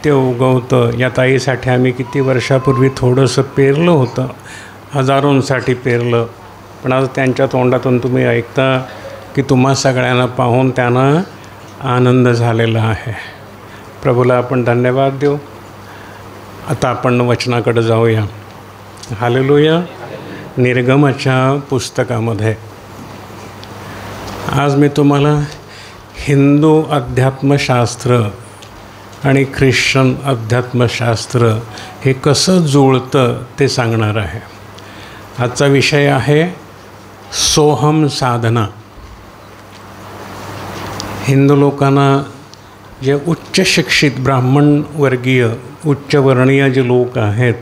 ते उगवतं. या ताईसाठी आम्ही किती वर्षापूर्वी थोडंसं पेरलं होतं, हजारोंसाठी पेरलं, पण आज त्यांच्या तोंडातून तुम्ही ऐकता की तुम्हा सगळ्यांना पाहून त्यांना आनंद झालेला आहे. प्रभूला आपण धन्यवाद देऊ. आता आपण वचनाकडे जाऊया. हालेलुया. निर्गमाच्या पुस्तकामध्ये आज मी तुम्हाला हिंदू अध्यात्मशास्त्र आणि ख्रिश्चन अध्यात्मशास्त्र हे कसं जुळतं ते सांगणार आहे. आजचा विषय आहे सोहम साधना. हिंदू लोकांना जे उच्च शिक्षित ब्राह्मण वर्गीय उच्चवर्णीय जे लोक आहेत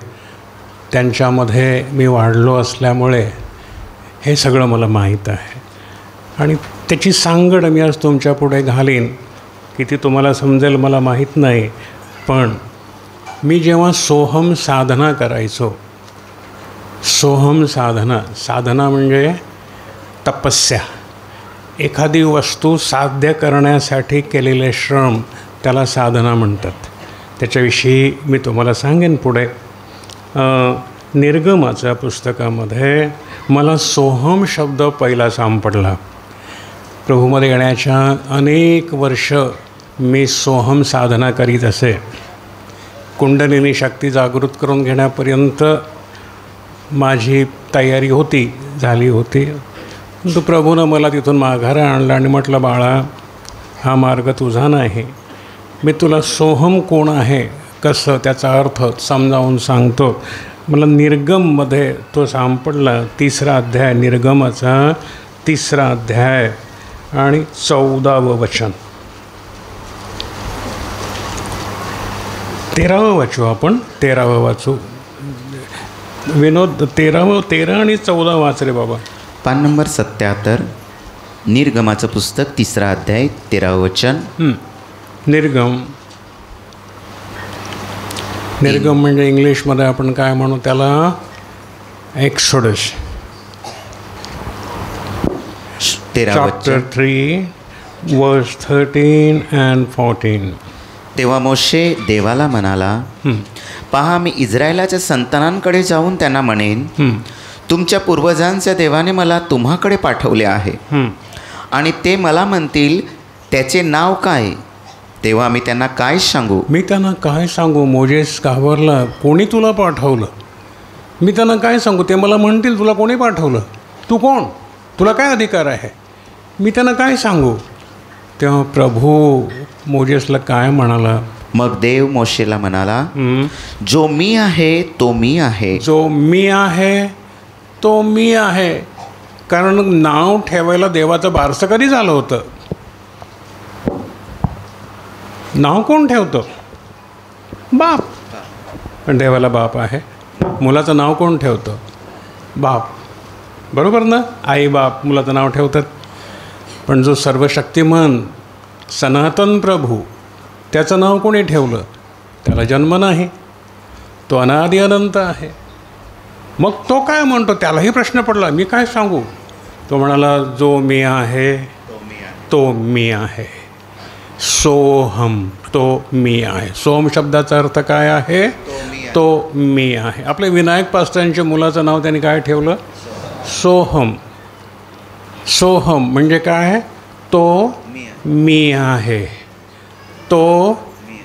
त्यांच्यामध्ये मी वाढलो असल्यामुळे हे सगळं मला माहीत आहे आणि त्याची सांगड मी आज तुमच्या पुढे घालीन. किती तुम्हाला समजेल मला माहीत नाही, पण मी जेव्हा सोहम साधना करायचो, सोहम साधना म्हणजे तपस्या, एखादी वस्तू साध्य करण्यासाठी केलेले श्रम, त्याला साधना म्हणतात. त्याच्याविषयी मी तुम्हाला सांगेन पुढे. निर्गमाच्या पुस्तकामध्ये मला सोहम शब्द पहिला सापडला. प्रभूमध्ये येण्याच्या अनेक वर्ष मी सोहम साधना करीत असे. कुंडलिनी शक्ती जागृत करून घेण्यापर्यंत माझी तयारी झाली होती. परंतु प्रभूनं मला तिथून माघारा आणलं आणि म्हटलं, बाळा, हा मार्ग तुझा नाही. मी तुला सोहम कोण आहे, कसं त्याचा अर्थ समजावून सांगतो. मला निर्गममध्ये तो सापडला. 3रा अध्याय, निर्गमाचा 3रा अध्याय आणि 14वं वचन. 13वं वाचू आपण. 13वं वाचू विनोद. 13 आणि 14 वाच रे बाबा. पान नंबर 77, निर्गमाचं पुस्तक 3रा अध्याय 13वं वचन. निर्गम म्हणजे इंग्लिशमध्ये आपण काय म्हणू त्याला, एक्सोडस. Chapter 3 verse 13 and 14. तेव्हा मोशे देवाला म्हणाला, पहा, मी इस्रायलाच्या संतानांकडे जाऊन त्यांना म्हणेन, तुमच्या पूर्वजांच्या देवाने मला तुम्हाकडे पाठवले आहे. आणि ते मला म्हणतील, त्याचे नाव काय? तेव्हा मी त्यांना काय सांगू? मोजेस घाबरला. कोणी तुला पाठवलं? मी त्यांना काय सांगू? ते मला म्हणतील, तुला कोणी पाठवलं? तू कोण? तुला काय अधिकार आहे? मी त्यांना काय सांगू? तेव्हा प्रभू मोजेसला काय म्हणाला? मग देव मोशेला म्हणाला, जो मी आहे तो मी आहे. जो मी आहे तो मी आहे. कारण नाव ठेवायला देवाचं बारसं कधी झालं होतं? नाव कोण ठेवतं? बाप. पण देवाला बाप आहे. मुलाचं नाव कोण ठेवतं? बाप. बरोबर ना? आई बाप मुलाचं नाव ठेवतात. पण जो सर्वशक्तिमान सनातन प्रभू, त्याचं नाव कोणी ठेवलं? त्याला जन्म नाही, तो अनादि अनंत आहे. मग तो काय म्हणतो? त्यालाही प्रश्न पडला, मी काय सांगू? तो म्हणाला, जो मी आहे तो मी आहे. सोहम, तो मी आहे. सोहम शब्दाचा अर्थ काय आहे? तो मी आहे. आपले विनायक पास्टरांच्या मुलाचं नाव त्यांनी काय ठेवलं? सोहम. सोहम म्हणजे काय? तो मी आहे. तो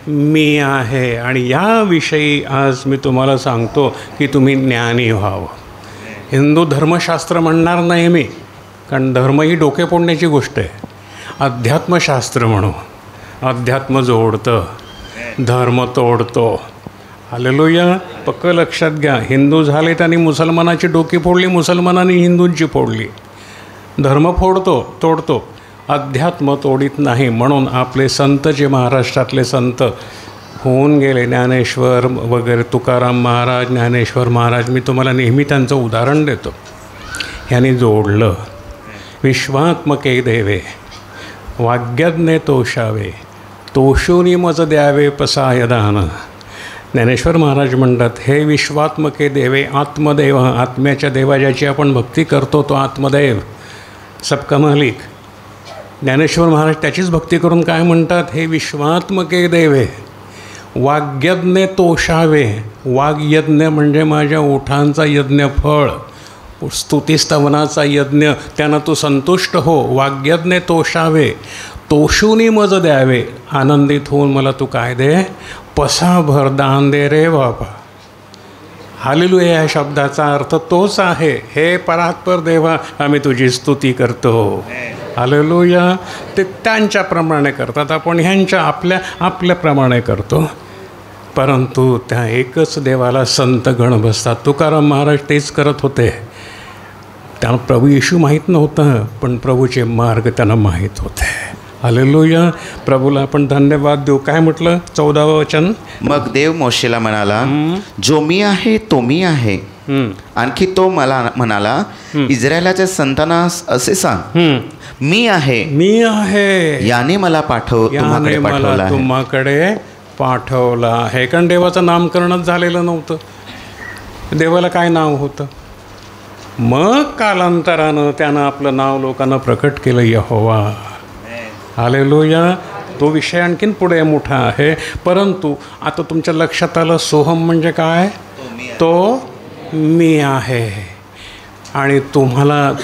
मी आहे. आणि याविषयी आज मी तुम्हाला सांगतो की तुम्ही ज्ञानी व्हावं. हिंदू धर्मशास्त्र म्हणणार नाही मी, कारण धर्म ही डोके फोडण्याची गोष्ट आहे. अध्यात्मशास्त्र म्हणू. अध्यात्म जोडतं, धर्म तोडतो. हालेलुया. पक्क लक्षात घ्या. हिंदू झालेत आणि मुसलमानाची डोकी फोडली, मुसलमानांनी हिंदूंची फोडली. धर्म फोडतो, तोडतो, अध्यात्म तोडीत नाही. म्हणून आपले संत, जे महाराष्ट्रातले संत होऊन गेले, ज्ञानेश्वर वगैरे, तुकाराम महाराज, ज्ञानेश्वर महाराज, मी तुम्हाला नेहमी त्यांचं उदाहरण देतो. ह्यांनी जोडलं. विश्वात्मके देवे वाग्यज्ञे तोषावे, तोषुनी मज द्यावे पसायदान. ज्ञानेश्वर महाराज म्हणतात, हे विश्वात्मके देवे, आत्मदेव, आत्म्याच्या देवा ज्याची आपण भक्ती करतो तो आत्मदेव, सबका मालिक. ज्ञानेश्वर महाराज त्याचीच भक्ती करून काय म्हणतात? हे विश्वात्मके देवे वाग्यज्ञ तोषावे. वाग्यज्ञ म्हणजे माझ्या ओठांचा यज्ञफळ, स्तुतिस्तवनाचा यज्ञ, त्यानं तू संतुष्ट हो. वाग्यज्ञ तोषावे, तोषूनी मज द्यावे. आनंदित होऊन मला तू काय दे? पसाभर दान दे रे बाबा. हालेलुया या शब्दाचा अर्थ तोच आहे. हे परात्पर देवा, आम्ही तुझी स्तुती करतो. हालेलुया. ते त्यांच्याप्रमाणे करतात, आपण ह्यांच्या आपल्याप्रमाणे करतो. परंतु त्या एकच देवाला संत गण बसतात. तुकाराम महाराज तेच करत होते. त्यांना प्रभू येशू माहीत नव्हतं, पण प्रभूचे मार्ग त्यांना माहीत होते. हालेलुया. प्रभूला आपण धन्यवाद देऊ. काय म्हटलं 14वं वचन? मग देव मोशेला म्हणाला, जो मी आहे तो मी आहे. आणखी तो मला म्हणाला, इस्रायलाच्या संतानास असे सांग, मी आहे, मी आहे, याने मला तुम्हाकडे पाठवला, तुम्हाकडे पाठवला आहे. कारण देवाचं नामकरणच झालेलं नव्हतं. देवाला काय नाव होतं? मग कालांतरानं त्यानं आपलं नाव लोकांना प्रकट केलं, यहोवा. हालेलुया. तो विषय आणखीन पुढे मोठा आहे. परंतु आता तुमच्या लक्षात आलं, सोहम म्हणजे काय? तो मी आहे. आणि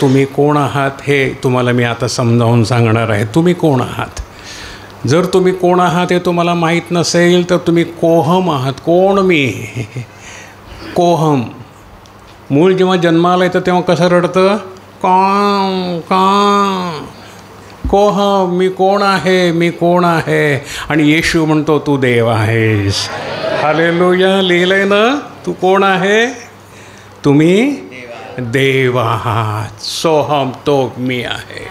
तुम्ही कोण आहात हे तुम्हाला मी आता समजावून सांगणार आहे. तुम्ही कोण आहात? जर तुम्ही कोण आहात हे तुम्हाला माहीत नसेल तर तुम्ही कोहम आहात. कोण मी? कोहम. मूल जेव्हा जन्माला येतं तेव्हा कसं रडतं? का कोहम, मी कोण आहे, मी कोण आहे. आणि येशू म्हणतो तू देव आहेस. हालेलुया. लिहिलंय ना, तू कोण आहे? तुम्ही देव आहात. सोहम, तो मी आहे,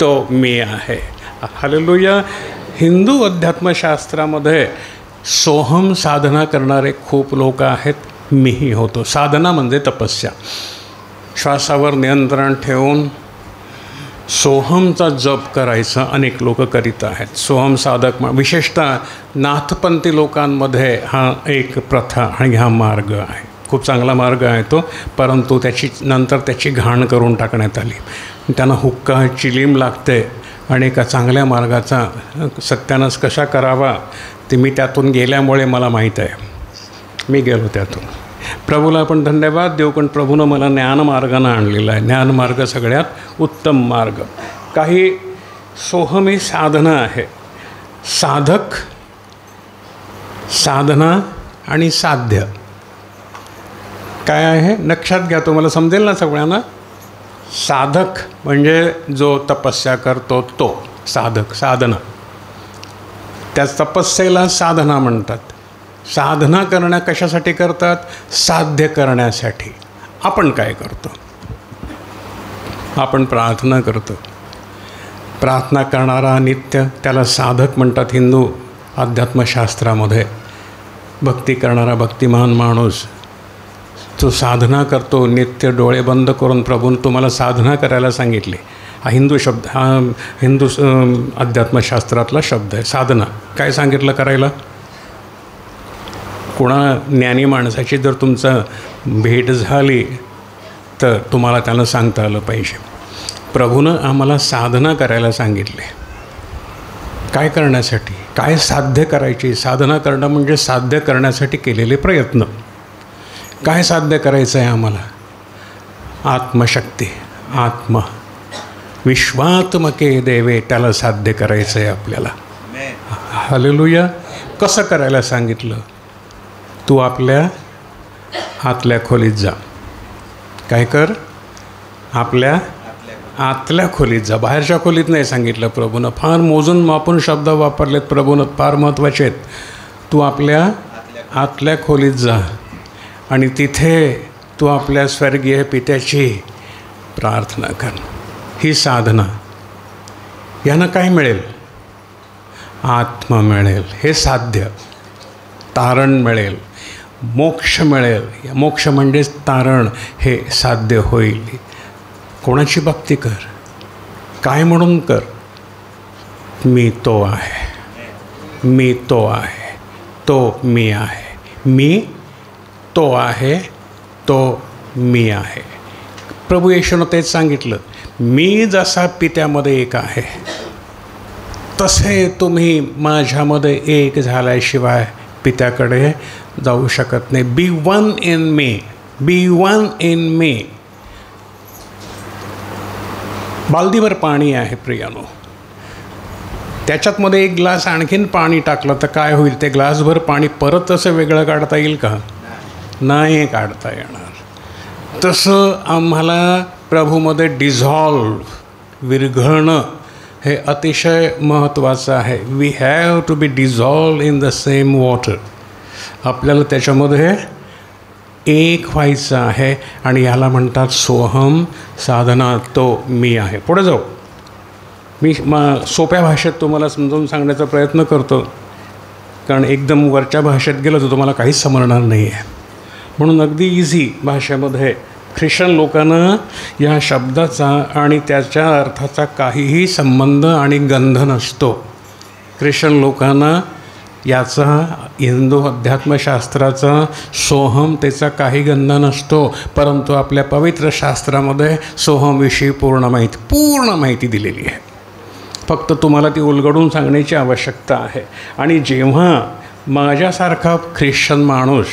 तो मी आहे. हालेलुया. हिंदू अध्यात्मशास्त्रामध्ये सोहम साधना करणारे खूप लोक आहेत. मीही होतो. साधना म्हणजे तपस्या. श्वासावर नियंत्रण ठेवून सोहमचा जप करायचं अनेक लोक करीत आहेत. सोहम साधक विशेषतः नाथपंथी लोकांमध्ये हा एक प्रथा आणि हा मार्ग आहे. खूप चांगला मार्ग आहे तो. परंतु नंतर त्याची घाण करून टाकण्यात आली. त्यांना हुक्का चिलीम लागते. आणि एका चांगल्या मार्गाचा सत्यानाश कशा करावा ते मी त्यातून गेल्यामुळे मला माहीत आहे. मी गेलो त्यातून. प्रभूला आपण धन्यवाद देऊ, पण प्रभूनं मला ज्ञानमार्गानं आणलेला आहे. ज्ञानमार्ग सगळ्यात उत्तम मार्ग. काही सोहमी साधना आहे. साधक, साधना आणि साध्य काय आहे लक्षात घ्या, तुम्हाला समजेल ना सगळ्यांना. साधक म्हणजे जो तपस्या करतो तो साधक, साधना. त्या तपस्येला साधना म्हणतात. साधना करणं कशासाठी करतात? साध्य करण्यासाठी. आपण काय करतो? आपण प्रार्थना करतो. प्रार्थना करणारा नित्य त्याला साधक म्हणतात हिंदू अध्यात्मशास्त्रामध्ये. भक्ती करणारा भक्तिमान माणूस तो साधना करतो नित्य डोळे बंद करून. प्रभून तुम्हाला साधना करायला सांगितली. हा हिंदू शब्द, हा हिंदू अध्यात्मशास्त्रातला शब्द आहे. साधना काय सांगितलं करायला? कोणा ज्ञानी माणसाची जर तुमचं भेट झाली तर तुम्हाला त्याला सांगता आलं पाहिजे. प्रभूनं आम्हाला साधना करायला सांगितले. काय करण्यासाठी? काय साध्य करायची? साधना करणं म्हणजे साध्य करण्यासाठी केलेले प्रयत्न. काय साध्य करायचं आहे आम्हाला? आत्मशक्ती, आत्मा, विश्वात्मके देवे, त्याला साध्य करायचं आहे आपल्याला. हालेलुया. कसं करायला सांगितलं? तू आपल्या आतल्या खोलीत जा. काय कर? आपल्या आतल्या खोलीत जा. बाहेरच्या खोलीत नाही सांगितलं प्रभूनं. फार मोजून मापून शब्द वापरलेत प्रभूनं, फार महत्त्वाचे आहेत. तू आपल्या आतल्या खोलीत जा आणि तिथे तू आपल्या स्वर्गीय पित्याची प्रार्थना कर. ही साधना. यानं काय मिळेल? आत्मा मिळेल. हे साध्य. तारण मिळेल, मोक्ष मिळेल. मोक्ष म्हणजेच तारण. हे साध्य होईल. कोणाची भक्ती कर? काय म्हणून कर? मी तो आहे, मी तो आहे, तो मी आहे. मी तो आहे, तो मी आहे. प्रभू येशूनं तेच सांगितलं. मी जसा पित्यामध्ये एक आहे तसे तुम्ही माझ्यामध्ये एक झाल्याशिवाय पित्याकडे जाऊ शकत नाही. Be one in me, be one in me. बालदीभर पाणी आहे प्रियानो, त्याच्यातमध्ये एक ग्लास आणखीन पाणी टाकलं तर काय होईल? ते ग्लासभर पाणी परत असं वेगळं काढता येईल का? नाही काढता येणार. तसं आम्हाला प्रभूमध्ये डिझॉल्व, विरघळणं हे अतिशय महत्त्वाचं आहे. We have to be dissolve in the same water. आपल्याला त्याच्यामध्ये एक व्हायचं आहे आणि याला म्हणतात सोहम साधना, तो मी आहे. पुढे जाऊ. मी सोप्या भाषेत तुम्हाला समजावून सांगण्याचा प्रयत्न करतो, कारण एकदम वरच्या भाषेत गेलं तर तुम्हाला काहीच समजणार नाही आहे. म्हणून अगदी इझी भाषेमध्ये ख्रिश्चन लोकांना या शब्दाचा आणि त्याच्या अर्थाचा काहीही संबंध आणि गंध नसतो. ख्रिश्चन लोकांना याचा हिंदू अध्यात्मशास्त्राचा सोहमतेचा काही गंध नसतो, परंतु आपल्या पवित्र शास्त्रामध्ये सोहमविषयी पूर्ण माहिती दिलेली आहे. फक्त तुम्हाला ती उलगडून सांगण्याची आवश्यकता आहे. आणि जेव्हा माझ्यासारखा ख्रिश्चन माणूस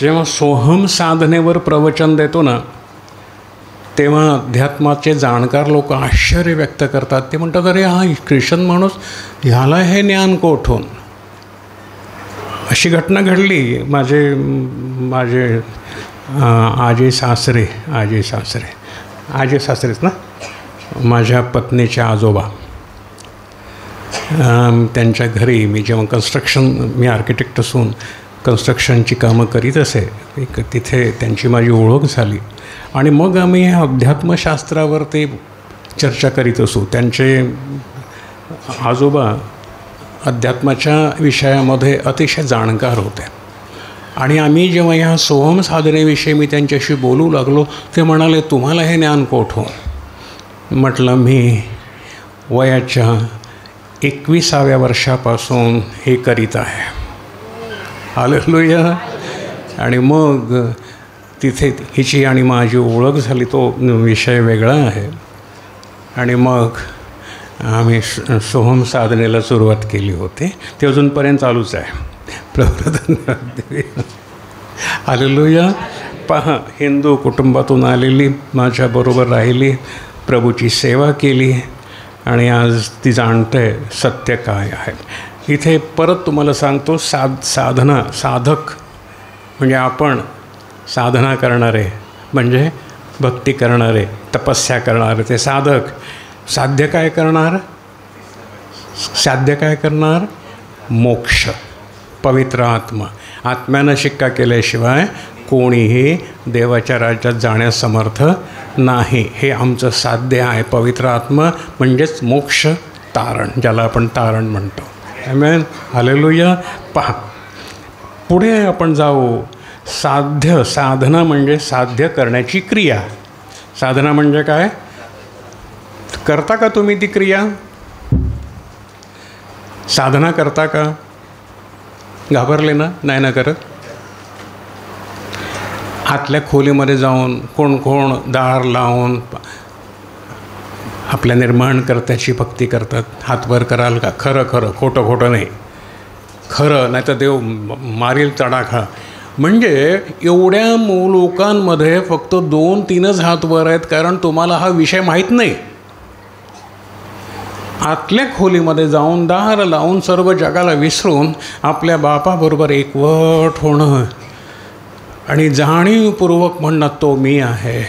जेव्हा सोहम साधनेवर प्रवचन देतो ना, तेव्हा अध्यात्माचे जाणकार लोक आश्चर्य व्यक्त करतात. ते म्हणतात, अरे हा ख्रिश्चन माणूस, ह्याला हे ज्ञान कोठून? अशी घटना घडली. माझे आजे सासरेच ना, माझ्या पत्नीचे आजोबा, त्यांच्या घरी मी जेव्हा मी आर्किटेक्ट असून कन्स्ट्रक्शनची कामं करीत असे, तिथे त्यांची माझी ओळख झाली. आणि मग आम्ही ह्या अध्यात्मशास्त्रावर ते चर्चा करीत असू. त्यांचे आजोबा अध्यात्माच्या विषयामध्ये अतिशय जाणकार होते. आणि आम्ही जेव्हा ह्या सोहम साधनेविषयी मी त्यांच्याशी बोलू लागलो, ते म्हणाले, तुम्हाला हे ज्ञान कोठून? म्हटलं, मी वयाच्या 21व्या वर्षापासून हे करीत आहे. हालेलुया. आणि मग तिथे हिची आणि माझी ओळख झाली. तो विषय वेगळा आहे. आणि मग आम्ही सोहम साधनेला सुरुवात केली होती. ते अजूनपर्यंत चालूच आहे. हालेलुया. पहा, हिंदू कुटुंबातून आलेली, माझ्याबरोबर राहिली, प्रभूची सेवा केली आणि आज ती जाणते सत्य काय आहे. इथे परत तुम्हाला सांगतो, साधक म्हणजे आपण साधना करणारे, म्हणजे भक्ती करणारे, तपस्या करणारे ते साधक. साध्य काय करणार? मोक्ष, पवित्र आत्मा. आत्म्यानं शिक्का केल्याशिवाय कोणीही देवाच्या राज्यात जाण्यास समर्थ नाही. हे आमचं साध्य आहे. पवित्र आत्मा म्हणजेच मोक्ष तारण, ज्याला आपण तारण म्हणतो. आमेन. हालेलुया. पहा, पुढे आपण जाऊ. साधना म्हणजे साध्य करण्याची क्रिया. साधना म्हणजे काय? करता का तुम्ही ती क्रिया? साधना करता का? घाबरले ना? नाही ना करत? आतल्या खोलीमध्ये जाऊन कोण दार लावून आपल्या निर्माणकर्त्याची भक्ती करतात. हात वर कराल का? खरं खोटं नाही. खरं, नाही तर देव मारील तडाखा. म्हणजे एवढ्या लोकांमध्ये फक्त 2-3च हात वर आहेत, कारण तुम्हाला हा विषय माहीत नाही. आतल्या खोलीमध्ये जाऊन दार लावून सर्व जगाला विसरून आपल्या बापाबरोबर एकवट होणं आणि जाणीवपूर्वक म्हणणं, तो मी आहे,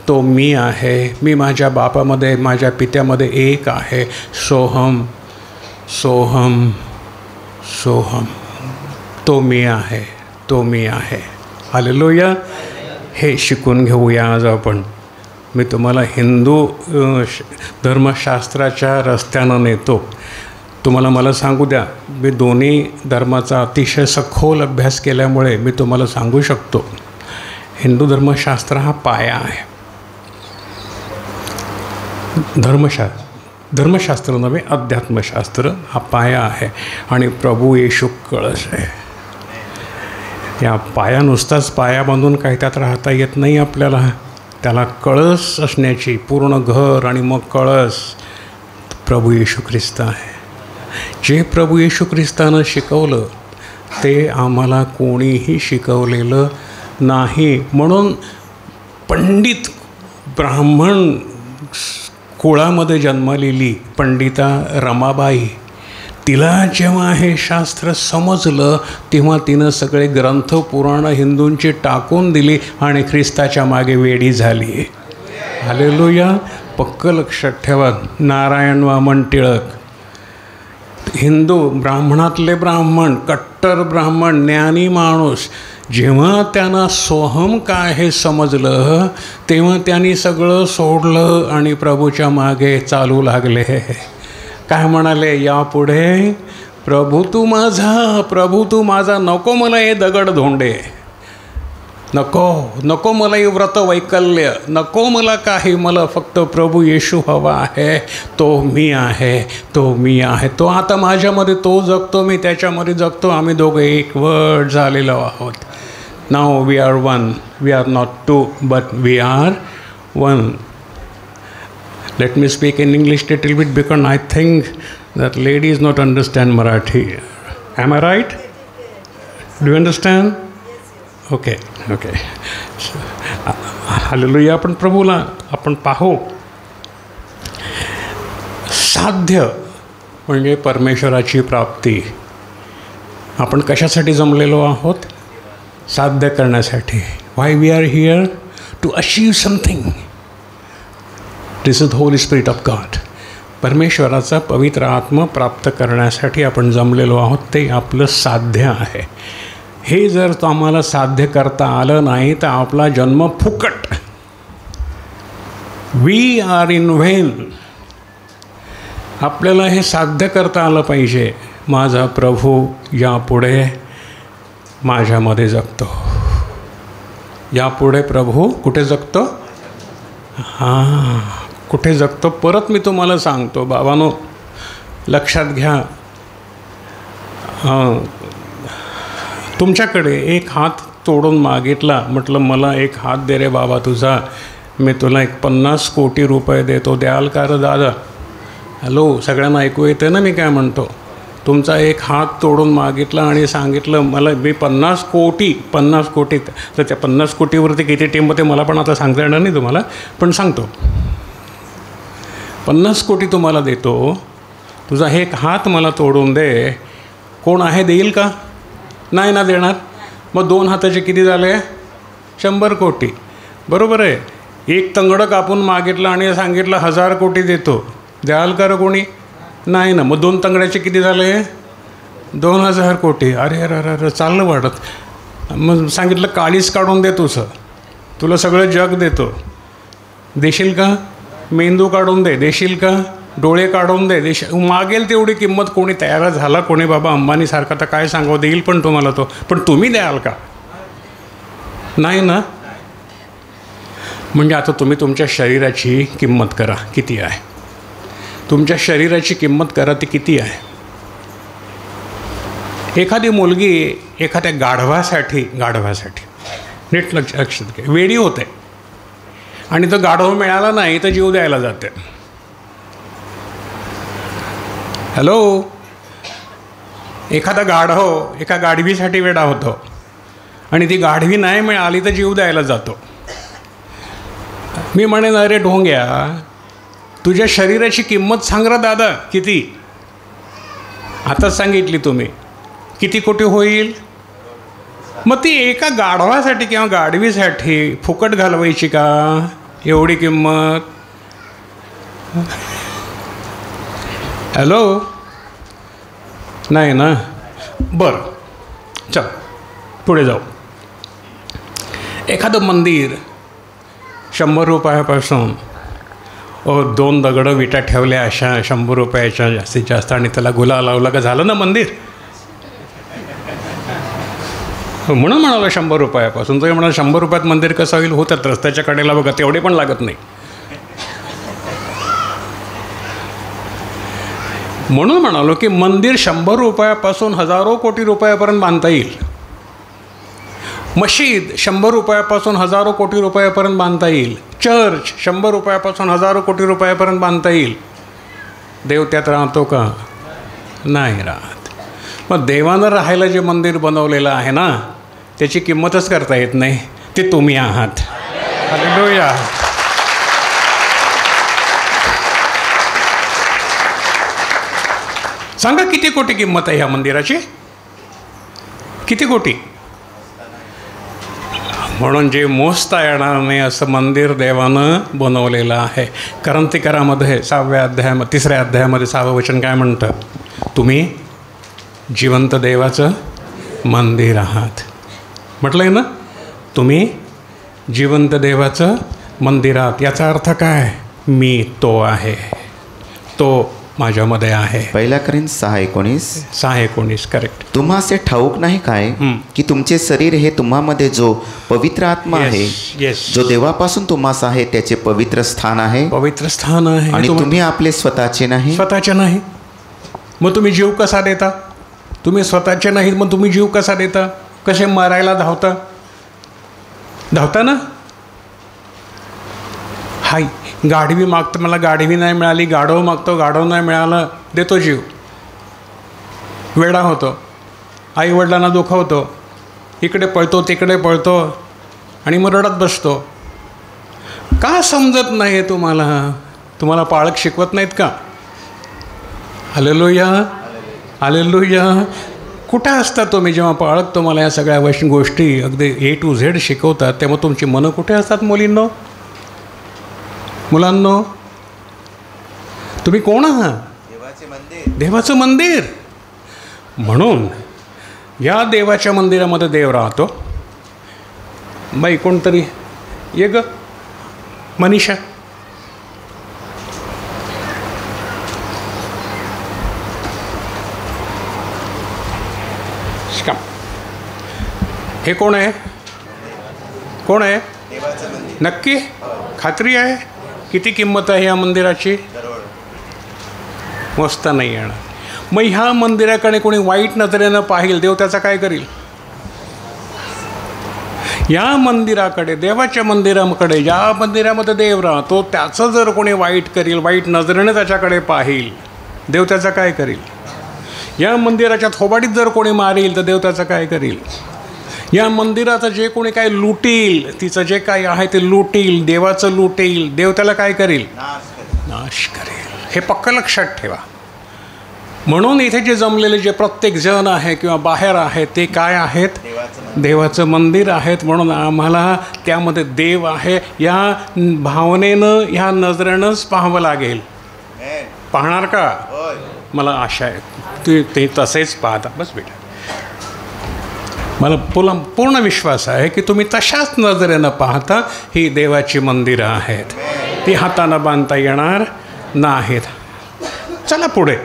तो मी आहे, मी माझ्या बापामध्ये, माझ्या पित्यामध्ये एक आहे. सोहम सोहम सोहम, तो मी आहे, तो मी आहे. हालेलुया. हे शिकून घेऊया आज आपण. मी तुम्हाला हिंदू धर्मशास्त्राच्या रस्त्यानं नेतो. मला सांगू द्या, मी दोन्ही धर्माचा अतिशय सखोल अभ्यास केल्यामुळे मी तुम्हाला सांगू शकतो, हिंदू धर्मशास्त्र हा पाया आहे. धर्मशास्त्र नव्हे, अध्यात्मशास्त्र हा पाया आहे. आणि प्रभू येशू कळस आहे. या पाया नुसताच पाया बांधून काही त्यात राहता येत नाही आपल्याला. त्याला कळस असण्याची, पूर्ण घर आणि मग कळस प्रभू येशू ख्रिस्त आहे. जे प्रभू येशू ख्रिस्तानं शिकवलं ते आम्हाला कोणीही शिकवलेलं नाही. म्हणून पंडित ब्राह्मण कुळामध्ये जन्मलेली पंडिता रमाबाई, तिला जेव्हा हे शास्त्र समजलं तेव्हा तिनं सगळे ग्रंथ पुराणं हिंदूंची टाकून दिली आणि ख्रिस्ताच्या मागे वेडी झाली. हालेलुया. पक्क लक्षात ठेवा. नारायण वामन टिळक, हिंदू ब्राह्मणातले ब्राह्मण, कट्टर ब्राह्मण, ज्ञानी माणूस, जेव्हा त्यांना सोहम काय हे समजलं तेव्हा त्यांनी सगळं सोडलं आणि प्रभूच्या मागे चालू लागले. काय म्हणाले यापुढे? प्रभू तू माझा, प्रभू तू माझा, नको मला हे दगड धोंडे, नको नको मला हे व्रत वैकल्य, नको मला काही, मला फक्त प्रभू येशू हवा आहे. तो मी आहे, तो मी आहे, तो आता माझ्यामध्ये तो जगतो, मी त्याच्यामध्ये जगतो, आम्ही दोघे एक वट झालेलो आहोत. नाव we are one, we are not two but we are one. Let me speak in English a little bit because I think that ladies not understand Marathi. Am I right? Do you understand? Okay, okay. Hallelujah. आपण प्रभूला आपण पाहू. साध्य म्हणजे परमेश्वराची प्राप्ती. आपण कशासाठी जमलेलो आहोत? साध्य करण्यासाठी. Why we are here? To achieve something. This is the holy spirit of God. परमेश्वराचा पवित्र आत्मा प्राप्त करण्यासाठी आपण जमलेलो आहोत. ते आपलं साध्य आहे. हे जर तो आम्हाला साध्य करता आलं नाही तर आपला जन्म फुकट. We are in vain. आपल्याला हे साध्य करता आलं पाहिजे. माझा प्रभू यापुढे माझ्यामध्ये जगतो. यापुढे प्रभू कुठे जगतो? हां, कुठे जगतो? परत मी तुम्हाला सांगतो बाबांनो, लक्षात घ्या. तुमच्याकडे एक हात तोडून मागितला, म्हटलं मला एक हात दे रे बाबा तुझा, मी तुला 50 कोटी रुपये देतो, द्याल का रे दादा? हॅलो, सगळ्यांना ऐकू येतं ना मी काय म्हणतो? तुमचा एक हात तोडून मागितला आणि सांगितलं मला मी 50 कोटी, तर त्या 50 कोटीवरती किती टीम होते मला पण आता सांगता येणार नाही तुम्हाला, पण सांगतो. 50 कोटी तुम्हाला देतो, तुझा एक हात मला तोडून दे. कोण आहे देईल का? नाही ना देणार. मग 2 हाताचे किती झाले? 100 कोटी. बरोबर आहे. एक तंगडं कापून मागितलं आणि सांगितलं 1000 कोटी देतो, द्याल का रे कोणी? नाही ना. मग 2 तंगड्याचे किती झाले? 2000 कोटी. अरे अरे अरे चाललं वाटत. मग सांगितलं काळीच काढून दे तुला सगळं जग देतो, देशील का? मेंदू काढून दे, देशील का? डोळे काढून दे, मागेल तेवढी किंमत कोणी तयार झाला? कोणी बाबा अंबानीसारखा तर काय सांगावं, देईल पण तुम्हाला तो, पण तुम्ही द्याल का? नाही ना. म्हणजे आता तुम्ही तुमच्या शरीराची किंमत करा किती आहे. तुमच्या शरीराची किंमत करा ती किती आहे. एखादी मुलगी एखाद्या गाढवासाठी नीट लक्षात घ्या, वेडी होते आणि तो गाढव मिळाला नाही तर जीव द्यायला जाते. हॅलो, एखादा गाढव एका गाढवीसाठी वेडा होतो आणि ती गाढवी नाही मिळाली तर जीव द्यायला जातो. मी म्हणेन अरे ढोंग्या, तुझ्या शरीराची किंमत सांग रा दादा किती. आताच सांगितली तुम्ही, किती कोटी होईल? मग ती एका गाढवासाठी किंवा गाढवीसाठी फुकट घालवायची का एवढी किंमत? हॅलो, नाही ना. बरं, चल पुढे जाऊ. एखादं मंदिर 100 रुपयापासून 2 दगडं विटा ठेवल्या अशा 100 रुपयाच्या जास्तीत जास्त आणि त्याला गुलाल लावला का झालं ना मंदिर. म्हणून म्हणाला 100 रुपयापासून. तो म्हणाला 100 रुपयात मंदिर कसं होईल? होतात रस्त्याच्या कडेला बघा, तेवढे पण लागत नाही. म्हणून म्हणालो की मंदिर 100 रुपयापासून हजारो कोटी रुपयापर्यंत बांधता येईल. मशीद 100 रुपयापासून हजारो कोटी रुपयापर्यंत बांधता येईल. चर्च 100 रुपयापासून हजारो कोटी रुपयापर्यंत बांधता येईल. देव त्यात राहतो का? नाही राहत. मग देवानं राहायला जे मंदिर बनवलेलं आहे ना, त्याची किंमतच करता येत नाही. ते तुम्ही आहात. हालेलुया. सांगा किती कोटी किंमत आहे ह्या मंदिराची? किती कोटी? म्हणून जे मोजता येणार नाही असं मंदिर देवानं बनवलेलं आहे. क्रांतिकारामध्ये 6व्या अध्यायामध्ये 3ऱ्या अध्यायामध्ये 6वं वचन काय म्हणतं? तुम्ही जिवंत देवाचं मंदिर आहात. म्हटलं आहे ना, तुम्ही जिवंत देवाचं मंदिर आहात. याचा अर्थ काय? मी तो आहे, तो माझ्यामध्ये आहे. 1 कोरिंथ 6:19. 6:19 करेक्ट. तुम्हासे ठाऊक नाही काय की तुमचे शरीर हे तुम्हामध्ये जो पवित्र आत्मा आहे, जो देवापासून तुम्हास आहे, त्याचे पवित्र स्थान आहे. पवित्र स्थान आहे आणि तुम्ही आपले स्वतःचे नाही. स्वतःचे नाही. मग तुम्ही जीव कसा देता? तुम्ही स्वतःचे नाहीत, मग तुम्ही जीव कसा देता? कसे मारायला धावता ना? हाय, गाढवी मागतो, मला गाढवी नाही मिळाली. गाढव मागतो, गाढव नाही मिळालं, देतो जीव. वेडा होतो, आईवडिलांना दुखवतो, इकडे पळतो तिकडे पळतो आणि मग रडत बसतो. का समजत नाही तुम्हाला? तुम्हाला पाळक शिकवत नाहीत का? Hallelujah, hallelujah. कुठं असता तुम्ही जेव्हा पाळक तुम्हाला या सगळ्या गोष्टी अगदी A to Z शिकवतात? तेव्हा तुमची मनं कुठे असतात मुलींनो, मुलांनो? तुम्ही कोण आहात? देवाचं मंदिर. म्हणून या देवाच्या मंदिरामध्ये देव राहतो. बाई कोणतरी ये ग, मनीषा. हे कोण आहे? कोण आहे? नक्की? खात्री आहे? किती किंमत आहे या मंदिराची? मोजता नाही येणार. मग ह्या मंदिराकडे कोणी वाईट नजरेनं पाहिल, देव त्याचा काय करील? या मंदिराकडे, देवाच्या मंदिराकडे, ज्या मंदिरामध्ये देव राहतो, त्याचं जर कोणी वाईट करील, वाईट नजरेनं त्याच्याकडे पाहिल, देव त्याचा काय करील? या मंदिराच्या थोबाडीत जर कोणी मारील तर देव त्याचं काय करील? या मंदिराचं जे कोणी काय लुटील, तिचं जे काही आहे ते लुटील, देवाचं लुटील, देव त्याला काय करील? नाश करेल. हे पक्क लक्षात ठेवा. म्हणून इथे जे जमलेले जे प्रत्येक जण आहे किंवा बाहेर आहे ते काय आहेत? देवाचं मंदिर आहेत. म्हणून आम्हाला त्यामध्ये देव आहे या भावनेनं, ह्या नजरेनंच पाहावं लागेल. पाहणार का? मला आशा आहे ते तसेच पाहता. बस बेटा, मला पूर्ण विश्वास आहे की तुम्ही तशाच नजरेनं पाहता. ही देवाची मंदिरं आहेत, ती हातानं बांधता येणार नाहीत. चला पुढे.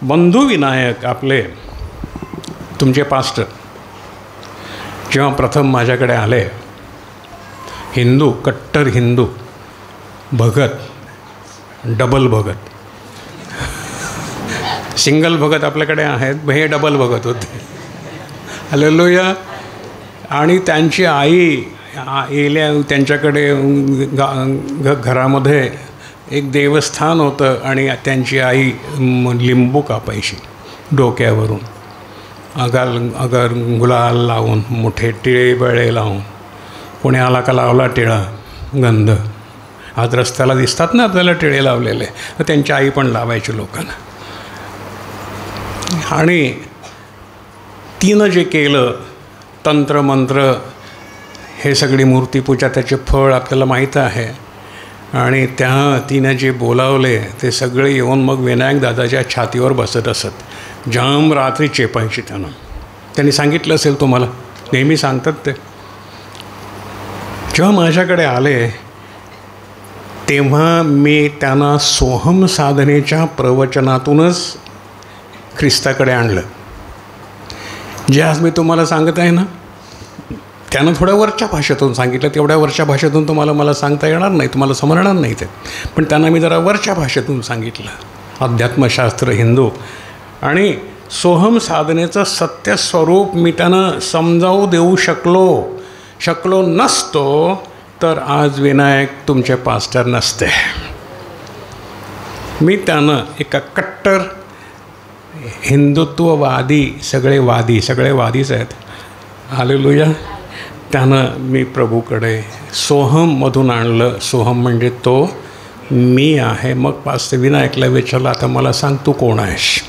बंधू विनायक आपले तुमचे पास्टर जेव्हा प्रथम माझ्याकडे आले, हिंदू, कट्टर हिंदू, भगत, डबल भगत. सिंगल भगत आपल्याकडे आहेत, हे डबल भगत होते. हालेलुया. आणि त्यांची आई येल्या, त्यांच्याकडे घरामध्ये एक देवस्थान होतं आणि त्यांची आई लिंबू कापायची डोक्यावरून, अगर गुलाल लावून, मोठे टिळे बळे लावून. कोणी आला का लावला टिळा, गंध. आज रस्त्याला दिसतात ना आपल्याला टिळे लावलेले, तर त्यांची आई पण लावायची लोकांना. आणि तिनं जे केलं, तंत्रमंत्र, हे सगळी मूर्तीपूजा, त्याचे फळ आपल्याला माहीत आहे. आणि तिनं जे बोलावले ते सगळे येऊन मग विनायक दादाच्या छातीवर बसत असत. जाम रात्री चेपायची त्यांनी सांगितलं असेल तुम्हाला, नेहमी सांगतात ते. जेव्हा माझ्याकडे आले तेव्हा मी त्यांना सोहम साधनेच्या प्रवचनातूनच ख्रिस्ताकडे आणलं. जे आज मी तुम्हाला सांगत आहे ना, त्यानं थोड्या वरच्या भाषेतून सांगितलं. तेवढ्या वरच्या भाषेतून मला सांगता येणार नाही, तुम्हाला समजणार नाही ते. पण त्यांना मी जरा वरच्या भाषेतून सांगितलं. अध्यात्मशास्त्र, हिंदू आणि सोहम साधनेचं सत्य स्वरूप मी त्यांना समजावू देऊ शकलो नसतो तर आज विनायक तुमचे पास्टर नसते. मी त्यानं एका कट्टर हिंदुत्ववादी सगळे वादीच आहेत. हालेलुया. त्यानं मी प्रभूकडे सोहममधून आणलं. सोहम म्हणजे तो मी आहे. मग पाच विनायकला विचारलं, आता मला सांग तू कोण आहेस?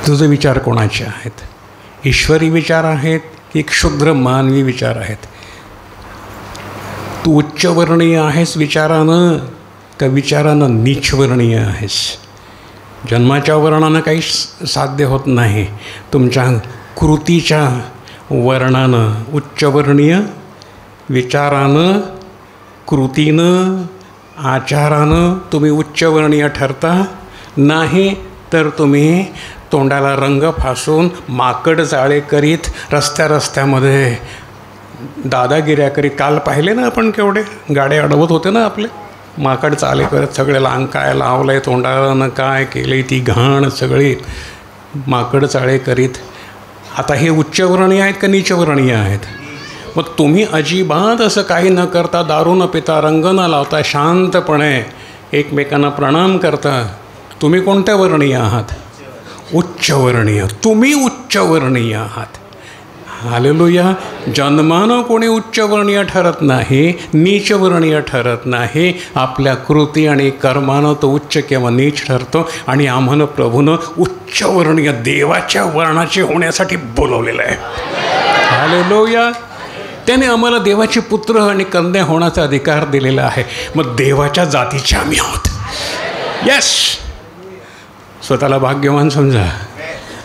तुझे विचार कोणाचे आहेत? ईश्वरी विचार आहेत की क्षुद्र मानवी विचार आहेत? तू उच्चवर्णीय आहेस विचारानं का विचारानं नीचवर्णीय आहेस? जन्माच्या वर्णानं काही साध्य होत नाही. तुमच्या कृतीच्या वर्णानं उच्चवर्णीय, विचारानं, कृतीनं, आचारानं तुम्ही उच्चवर्णीय ठरता. नाही तर तुम्ही तोंडाला रंग फासून माकड जाळे करीत रस्त्यामध्ये दादागिऱ्या करीत. काल पाहिले ना आपण केवढे गाड्या अडवत होते ना आपले. माकड चाले करत सगळे काय लावलं आहे तोंडाला न काय केलं ती घाण सगळी माकड चाळे करीत. आता हे उच्चवर्णीय आहेत का नीचवर्णीय आहेत? मग तुम्ही अजिबात असं काही न करता, दारू न पिता, रंग न लावता, शांतपणे एकमेकांना प्रणाम करता. तुम्ही कोणत्या वर्णीय आहात? उच्चवर्णीय. तुम्ही उच्चवर्णीय आहात. हालेलुया. जन्मानं कोणी उच्चवर्णीय ठरत नाही, नीचवर्णीय ठरत नाही. आपल्या कृती आणि कर्मानं तो उच्च किंवा नीच ठरतो. आणि आम्हाला प्रभूनं उच्चवर्णीय देवाच्या वर्णाचे होण्यासाठी बोलवलेलं आहे. हालेलुया. त्याने आम्हाला देवाचे पुत्र आणि कन्या होण्याचा अधिकार दिलेला आहे. मग देवाच्या जातीचे आम्ही आहोत. यस. स्वतःला भाग्यवान समजा.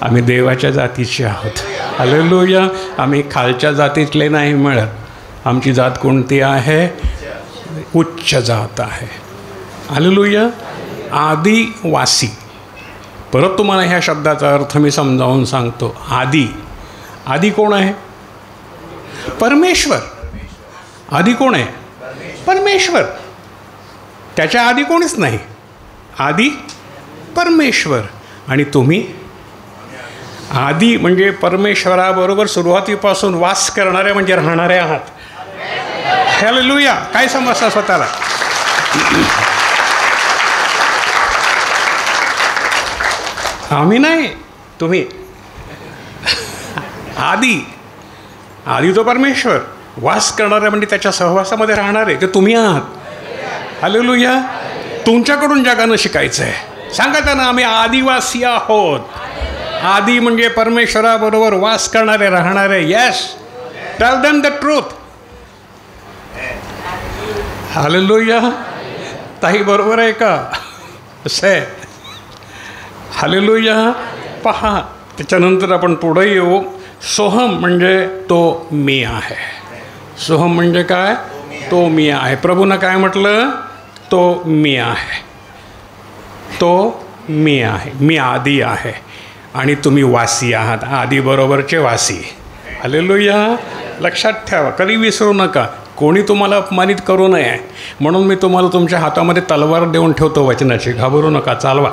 आम्ही देवाच्या जातीचे आहोत. हालेलुया. आम्ही खालच्या जातीतले नाही मिळत. आमची जात कोणती आहे? उच्च जात आहे. हालेलुया. आदिवासी. परत तुम्हाला ह्या शब्दाचा अर्थ मी समजावून सांगतो. आदी कोण आहे? परमेश्वर. आदी कोण आहे? परमेश्वर. त्याच्या आधी कोणीच नाही. आदी परमेश्वर. आणि तुम्ही आदी म्हणजे परमेश्वराबरोबर सुरुवातीपासून वास करणारे म्हणजे राहणारे आहात. हालेलुया. काय समजता स्वतःला? आम्ही नाही, तुम्ही. आदी तो परमेश्वर. वास करणारे म्हणजे त्याच्या सहवासामध्ये राहणारे ते तुम्ही आहात. हालेलुया. तुमच्याकडून जगानं शिकायचं आहे. सांगा त्यांना आम्ही आदिवासी आहोत. आदी म्हणजे परमेश्वराबरोबर वास करणारे राहणारे. Yes. Tell them the truth. Hallelujah. ताई बरोबर आहे का? असं आहे. हालेलुया. पहा, त्याच्यानंतर आपण पुढे येऊ. सोहम म्हणजे तो मी आहे. सोहम म्हणजे काय? तो मी आहे. प्रभूनं काय म्हटलं? तो मी आहे. तो मी आहे. मी आदी आहे आणि तुम्ही वासी आहात. आदी बरोबरचे वासी. हालेलुया. लक्षात ठेवा, कधी विसरू नका. कोणी तुम्हाला अपमानित करू नये म्हणून मी तुम्हाला तुमच्या हातामध्ये तलवार देऊन ठेवतो वचनाची. घाबरू नका, चालवा.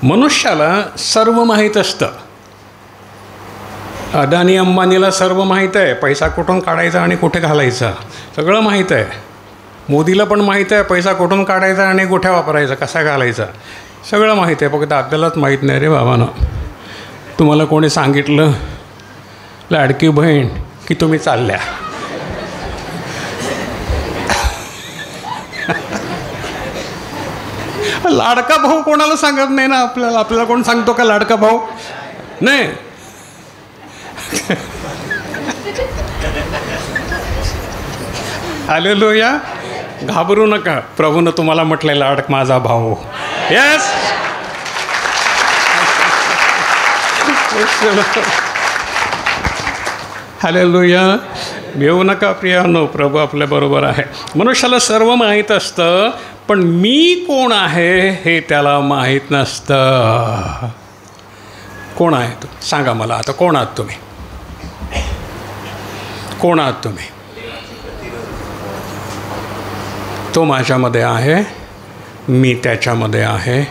मनुष्याला सर्व माहीत असतं. अदानी अंबानीला सर्व माहीत आहे. पैसा कुठून काढायचा आणि कुठे घालायचा सगळं माहीत आहे. मोदीला पण माहीत आहे पैसा कुठून काढायचा आणि कुठे वापरायचा, कसा घालायचा, सगळं माहीत आहे. फक्त आपल्यालाच माहीत नाही रे बाबांनो. तुम्हाला कोणी सांगितलं लाडकी बहीण की तुम्ही चालल्या? लाडका भाऊ कोणाला सांगत नाही ना आपल्याला. आपल्याला कोण सांगतो का लाडका भाऊ? नाही. हालेलुया. घाबरू नका. प्रभूनं तुम्हाला म्हटलंय लाडक माझा भाऊ. येस. हालेलुया. भिवू नका प्रियानो, प्रभू आपल्याबरोबर आहे. मनुष्याला सर्व माहीत असतं पण मी कोण आहे हे त्याला माहीत नसतं. कोण आहे तू? सांगा मला आता. कोण आहात तुम्ही? कोण आहात तुम्ही? तो माझ्यामध्ये आहे, मी त्याच्यामध्ये आहे.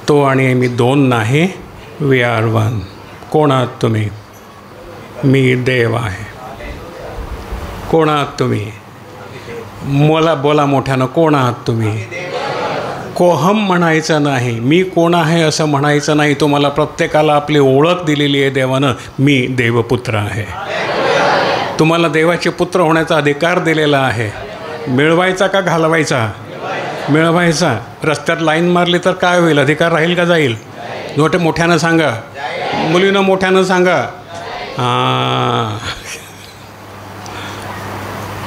तो आणि मी दोन नाही, वी आर वन. कोण आहात तुम्ही? मी देव आहे. कोण आहात तुम्ही? मला बोला मोठ्यानं. कोण आहात तुम्ही? कोहम म्हणायचं नाही, मी कोण आहे असं म्हणायचं नाही. तुम्हाला प्रत्येकाला आपली ओळख दिलेली आहे देवानं, मी देवपुत्र आहे. तुम्हाला देवाचे पुत्र होण्याचा अधिकार दिलेला आहे. मिळवायचा का घालवायचा? मिळवायचा. रस्त्यात लाईन मारली तर काय होईल? अधिकार राहील का जाईल? मोठ्यानं सांगा, मुलीनं मोठ्यानं सांगा. हां,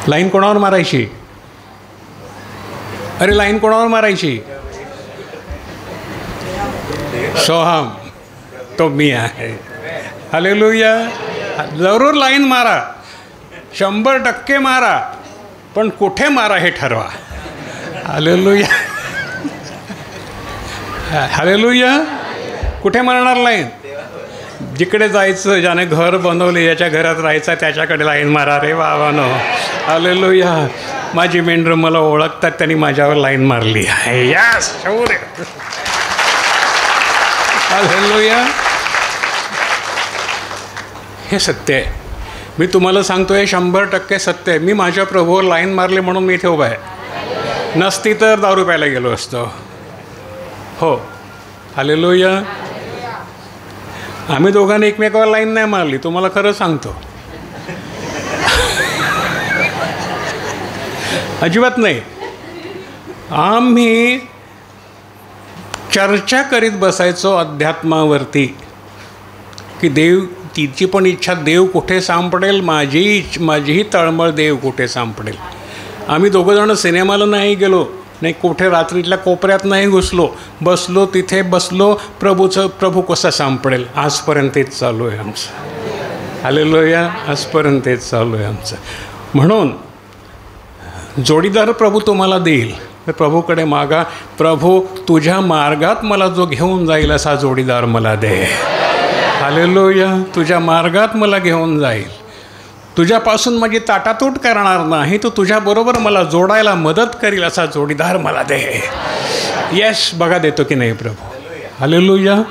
लाईन कोणावर मारायची? अरे लाईन कोणावर मारायची? सोहम, तो मी आहे. हालेलुया. जरूर लाईन मारा, 100% मारा, पण कुठे मारा हे ठरवा. हालेलुया. हालेलुया. कुठे मारणार लाईन? जिकडे जायचं, ज्याने घर बनवले, ज्याच्या घरात राहायचं त्याच्याकडे लाईन मारा रे बाबानो. हालेलुया. माझी मेंढरं मला ओळखतात, त्यांनी माझ्यावर लाईन मारली आहे. यस, शौर्य. हालेलुया. हे सत्य आहे. मी तुम्हाला सांगतो हे 100% सत्य आहे. मी माझ्या प्रभूवर लाईन मारली म्हणून मी इथे उभा आहे. नसती तर दारू प्यायला गेलो असतो. हो. हालेलुया. आम्ही दोघांनी एकमेकावर लाईन नाही मारली, तुम्हाला खरं सांगतो. अजिबात नाही. आम्ही चर्चा करीत बसायचो अध्यात्मावरती की देव, तिची पण इच्छा, देव कुठे सापडेल, माझीही तळमळ, देव कुठे सापडेल. आम्ही दोघंजणं सिनेमाला नाही गेलो, नाही कुठे रात्रीतल्या कोपऱ्यात नाही घुसलो, बसलो तिथे बसलो, प्रभू कसा सापडेल. आजपर्यंत तेच चालू आहे आमचं. हालेलुया. आजपर्यंत तेच चालू आहे आमचं. म्हणून जोडीदार प्रभू तुम्हाला देईल, तर प्रभूकडे मागा, प्रभू तुझ्या मार्गात मला जो घेऊन जाईल असा जोडीदार मला दे. हालेलुया. तुझ्या मार्गात मला घेऊन जाईल, तुझ्यापासून माझी ताटातूट करणार नाही, तो तुझ्याबरोबर मला जोडायला मदत करील असा जोडीदार मला दे. यस, बघा देतो की नाही प्रभू. हालेलुया.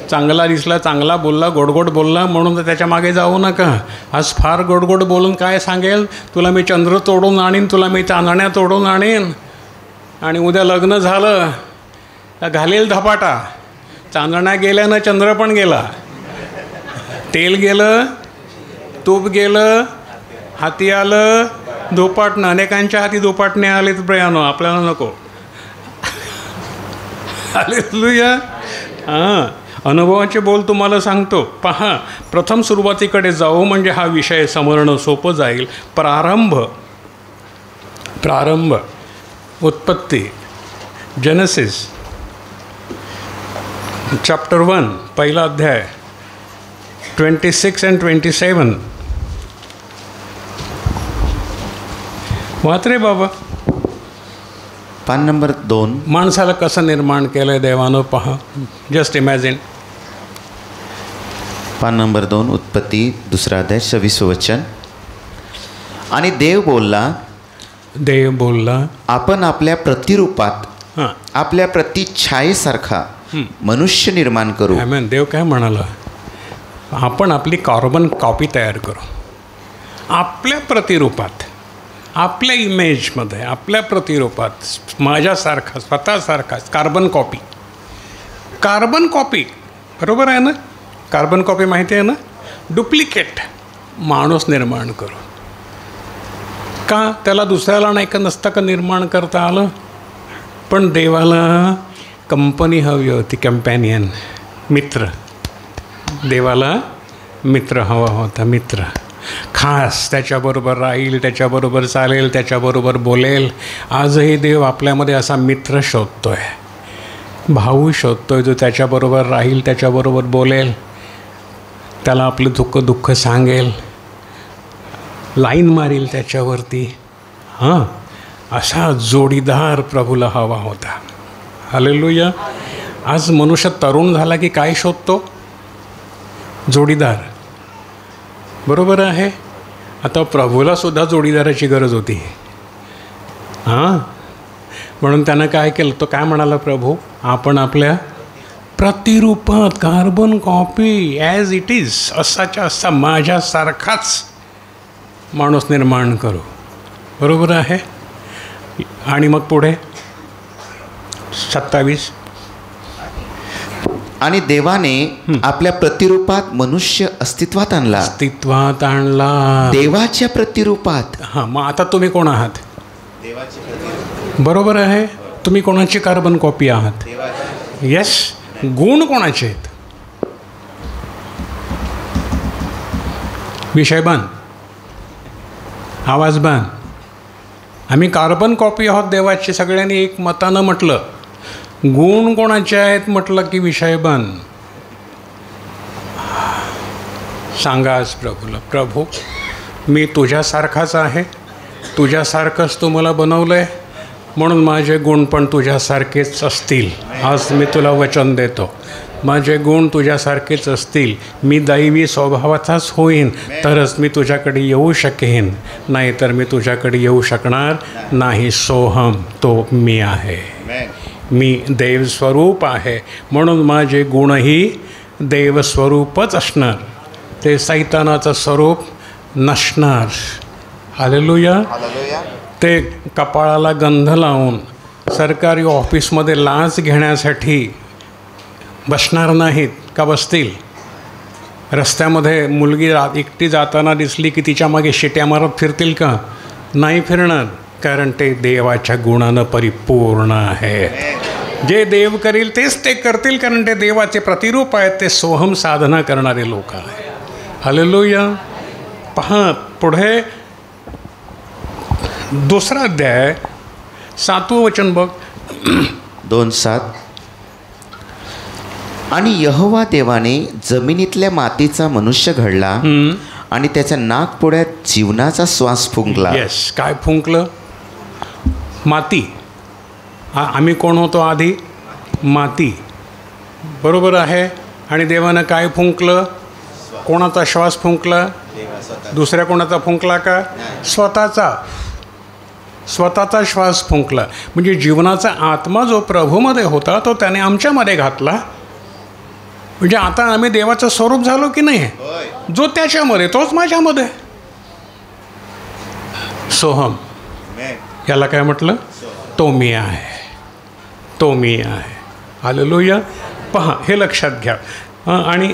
चांगला दिसला, चांगला बोलला, गोडगोड बोलला म्हणून तर त्याच्या मागे जाऊ नका. आज फार गोडगोड बोलून काय सांगेल, तुला मी चंद्र तोडून आणीन, तुला मी चांदण्या तोडून आणीन, आणि उद्या लग्न झालं तर घालेल धपाटा. चांदण्या गेल्यानं चंद्र पण गेला, तेल गेलं, तूप गेलं, हाती आलं धुपाटणं. अनेकांच्या हाती धुपाटणे आलेत प्रयानो, आपल्याला नको. हालेलुया. हां, अनुभवाचे बोल तुम्हाला सांगतो. पहा, प्रथम सुरुवातीकडे जाऊ म्हणजे हा विषय समरणं सोपं जाईल. प्रारंभ, उत्पत्ती, जेनेसिस चॅप्टर 1, पहिला अध्याय, 26 and 27. वाच रे बाबा. पान नंबर 2. माणसाला कसं निर्माण केलं देवानं, पहा. Just imagine. पान नंबर 2, उत्पत्ती 2 अध्याय 26 वचन. आणि देव बोलला, आपण आपल्या प्रतिरूपात, आपल्या प्रतिछायेसारखा मनुष्य निर्माण करू. आमेन. देव काय म्हणाला? आपण आपली कार्बन कॉपी तयार करू, आपल्या प्रतिरूपात, आपल्या इमेजमध्ये, आपल्या प्रतिरूपात, माझ्यासारखा, स्वतःसारखा. कार्बन कॉपी बरोबर आहे ना? कार्बन कॉपी माहिती आहे ना? डुप्लिकेट माणूस निर्माण करू. का? त्याला दुसऱ्याला नाही का नसतं का निर्माण करता आलं? पण देवाला कंपनी हवी होती, कंपॅनियन, मित्र. देवाला मित्र हवा होता, मित्र. खास त्याच्याबरोबर राहील, त्याच्याबरोबर चालेल, त्याच्याबरोबर बोलेल. आजही देव आपल्यामध्ये असा मित्र शोधतोय, भाऊ शोधतोय, जो त्याच्याबरोबर राहील, त्याच्याबरोबर बोलेल, त्याला आपलं दुःख सांगेल, लाईन मारील त्याच्यावरती. हां, असा जोडीदार प्रभूला हवा होता. हालेलुया. आज मनुष्य तरुण झाला की काय शोधतो? जोडीदार. बरोबर आहे. आता प्रभूलासुद्धा जोडीदाराची गरज होती. हां, म्हणून त्यानं काय केलं? तो काय म्हणाला प्रभू? आपण आपल्या प्रतिरूपात, carbon copy, as it is, असाच्या असा माझ्यासारखाच माणूस निर्माण करू. बरोबर आहे. आणि मग पुढे 27. आणि देवाने आपल्या प्रतिरूपात मनुष्य अस्तित्वात आणला. अस्तित्वात आणला. देवाच्या प्रतिरूपात. हां, मग आता तुम्ही कोण आहात? बरोबर आहे. तुम्ही कोणाची कार्बन कॉपी आहात? येस. गुण कोणाचे आहेत? विषयबान, आवाजबान. आम्ही कार्बन कॉपी आहोत देवाची. सगळ्यांनी एक मतानं म्हटलं. गुण कोणाचे आहेत म्हटलं की विषयबान. सांगा आज प्रभूला, प्रभू मी तुझ्यासारखाच आहे, तुझ्यासारखंच तू मला बनवलं आहे, म्हणून माझे गुण पण तुझ्यासारखेच असतील. आज मी तुला वचन देतो, माझे गुण तुझ्यासारखेच असतील. मी दैवी स्वभावाचाच होईन तरच मी तुझ्याकडे येऊ शकेन, नाहीतर मी तुझ्याकडे येऊ शकणार नाही. सोहम, तो मी आहे. मी देवस्वरूप आहे, म्हणून माझे गुणही देवस्वरूपच असणार. ते सैतानाचं स्वरूप नसणार. हालेलुया. ते कपाळाला गंध लावून सरकारी ऑफिसमध्ये लाच घेण्यासाठी बसणार नाहीत का? बसतील. रस्त्यामध्ये मुलगी एकटी जाताना दिसली की तिच्या मागे शिट्या मारत फिरतील का? नाही फिरणार, कारण ते देवाच्या गुणानं परिपूर्ण आहे. जे देव करील तेच ते करतील, कारण ते देवाचे प्रतिरूप आहेत. ते सोहम साधना करणारे लोक आहेत. हालेलुया. पहा पुढे 2 अध्याय 7वं वचन बघ. 2:7. आणि यहोवा देवाने जमिनीतल्या मातीचा मनुष्य घडला आणि त्याच्या नाकपुड्यात जीवनाचा श्वास फुंकला. येस. काय फुंकलं? माती. आम्ही कोण होतो आधी? माती. बरोबर आहे. आणि देवानं काय फुंकलं? कोणाचा श्वास फुंकला? दुसऱ्या कोणाचा फुंकला का? स्वतःचा श्वास फुंकला. म्हणजे जीवनाचा आत्मा जो प्रभूमध्ये होता तो त्याने आमच्यामध्ये घातला. म्हणजे आता आम्ही देवाचं स्वरूप झालो की नाही? जो त्याच्यामध्ये तोच माझ्यामध्ये. सोहम, याला काय म्हटलं? तो मी आहे, तो मी आहे. हालेलुया. पहा हे लक्षात घ्या. आणि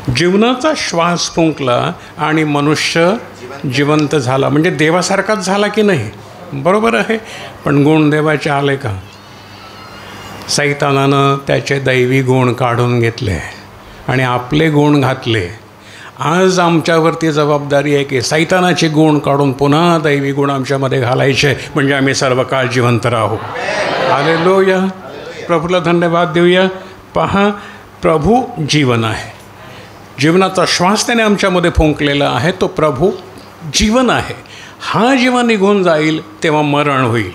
जीवनाचा श्वास फुंकला आणि मनुष्य जिवंत झाला. म्हणजे देवासारखाच झाला की नाही? बरोबर आहे. पण गुण देवाचे आले का? सैतानानं त्याचे दैवी गुण काढून घेतले आणि आपले गुण घातले. आज आमच्यावरती जबाबदारी आहे की सैतानाचे गुण काढून पुन्हा दैवी गुण आमच्यामध्ये घालायचे, म्हणजे आम्ही सर्व काळ जिवंत राहू. हालेलुया. प्रभूला धन्यवाद देऊया. पहा, प्रभू जीवन आहे. जीवनाचा श्वास त्याने आमच्यामध्ये फुंकलेला आहे. तो प्रभू जीवन आहे. हा जेव्हा निघून जाईल तेव्हा मरण होईल.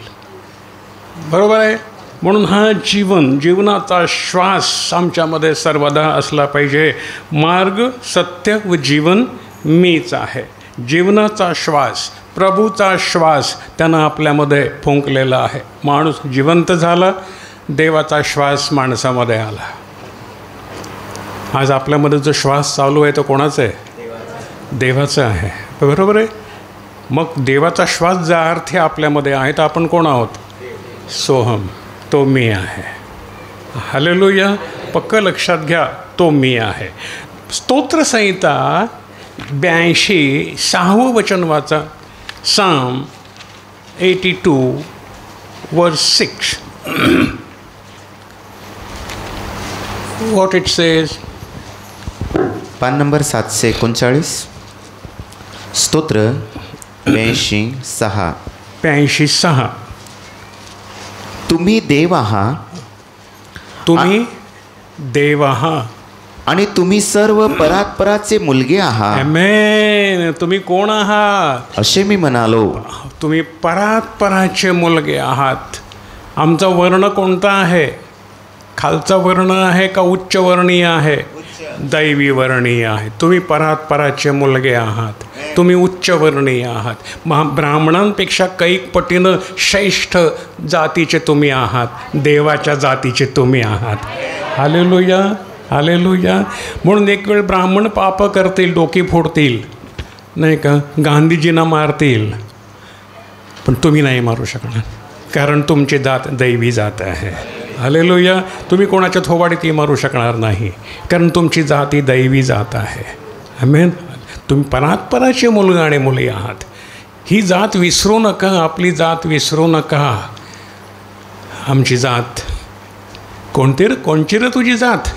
बरोबर आहे. म्हणून हा जीवनाचा श्वास आमच्यामध्ये सर्वदा असला पाहिजे. मार्ग, सत्य व जीवन मीच आहे. जीवनाचा श्वास, प्रभूचा श्वास त्यानं आपल्यामध्ये फुंकलेला आहे. माणूस जिवंत झाला, देवाचा श्वास माणसामध्ये आला. आज आपल्यामध्ये जो श्वास चालू आहे तो कोणाचा आहे? देवाचा आहे. बरोबर आहे. मग देवाचा श्वास ज्या अर्थी आपल्यामध्ये आहे तर आपण कोण आहोत? सोहम, तो मी आहे. हालेलुया. पक्क लक्षात घ्या, तो मी आहे. स्तोत्रसंहिता 82 6वं वचन वाचा. साम 82 verse 6. What it says? पान नंबर 739. स्तोत्र 82:6. 82:6. तुम्ही देव आहात, तुम्ही देव आहात आणि तुम्ही सर्व परात्पराचे मुलगे आहात. आमेन. तुम्ही कोण आहात? असे मी म्हणालो. तुम्ही परात्पराचे मुलगे आहात. आमचा वर्ण कोणता आहे? खालचा वर्ण आहे का उच्च वर्णीय आहे? दैवी वर्णीय आहे. तुम्ही परात्पराचे मुलगे आहात. तुम्ही उच्च वर्णीय आहात. ब्राह्मणांपेक्षा कैक पटीनं श्रेष्ठ जातीचे तुम्ही आहात. देवाच्या जातीचे तुम्ही आहात. हालेलुया. हालेलुया. म्हणून एक वेळ ब्राह्मण पाप करतील, डोकी फोडतील, नाही का, गांधीजींना मारतील, पण तुम्ही नाही मारू शकणार. कारण तुमची जात दैवी जात आहे. हालेलुया. तुम्ही कोणाच्या थोबाडीतही मारू शकणार नाही, कारण तुमची जात ही दैवी जात आहे. आमेन. तुम्ही परात्पराचे मुलगा आणि मुली आहात. ही जात विसरू नका, आपली जात विसरू नका. आमची जात कोणची रे तुझी जात?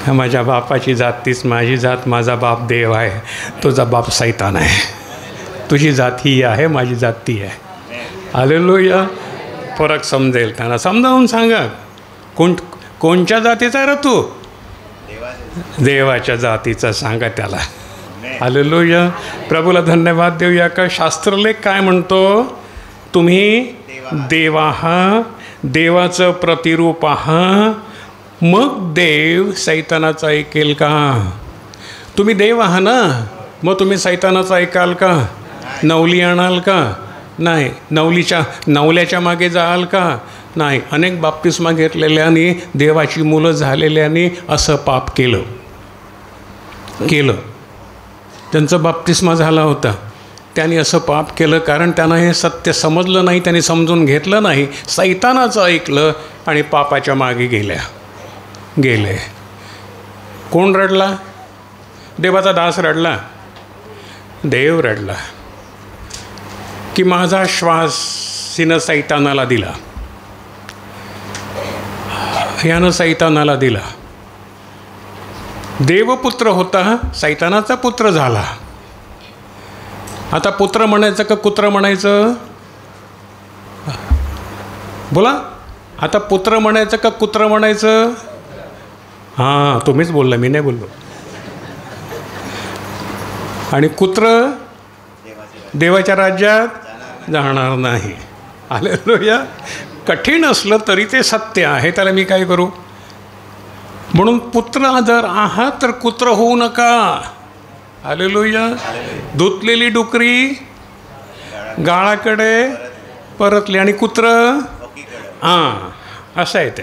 माझ्या बापाची जात तीच माझी जात. माझा बाप देव आहे, तुझा बाप सैतान आहे. तुझी जात ही आहे, माझी जात ती आहे. हालेलुया. फरक समजेल त्यांना. समजावून सांगा. कोणच्या जातीचा रे तू? देवाच्या जातीचा सांगा त्याला. हालेलुया. प्रभूला धन्यवाद देऊया. का शास्त्रलेख काय म्हणतो? तुम्ही देव आहात, देवाचं प्रतिरूप आहात, मग देव सैतानाचं ऐकेल का? तुम्ही देव आहात ना, मग तुम्ही सैतानाचं ऐकाल का? नवली आणाल का? नाही. नवल्याच्या मागे जाल का? नाही. अनेक बाप्तिस्मा घेतलेल्याने, देवाची मुलं झालेल्याने असं पाप केलं. त्यांचं बाप्तिस्मा झाला होता, त्यांनी असं पाप केलं कारण त्यांना हे सत्य समजलं नाही, त्यांनी समजून घेतलं नाही, सैतानाचं ऐकलं आणि पापाच्या मागे गेले. कोण रडला? देवाचा दास रडला? देव रडला की माझा श्वास हिनं सैतानाला दिला, यानं सैतानाला दिला. देवपुत्र होता, सैतानाचा पुत्र झाला. आता पुत्र म्हणायचं का कुत्र म्हणायचं? बोला. आता पुत्र म्हणायचं का कुत्र म्हणायचं? हां, तुम्हीच बोलला, मी नाही बोललो. आणि कुत्र देवाच्या राज्यात जाणार नाही. हालेलुया. कठीण असलं तरी ते सत्य आहे, त्याला मी काय करू? म्हणून पुत्र जर आहात तर कुत्र होऊ नका. हालेलुया. धुतलेली डुकरी गाळाकडे परतली आणि कुत्र असं आहे ते.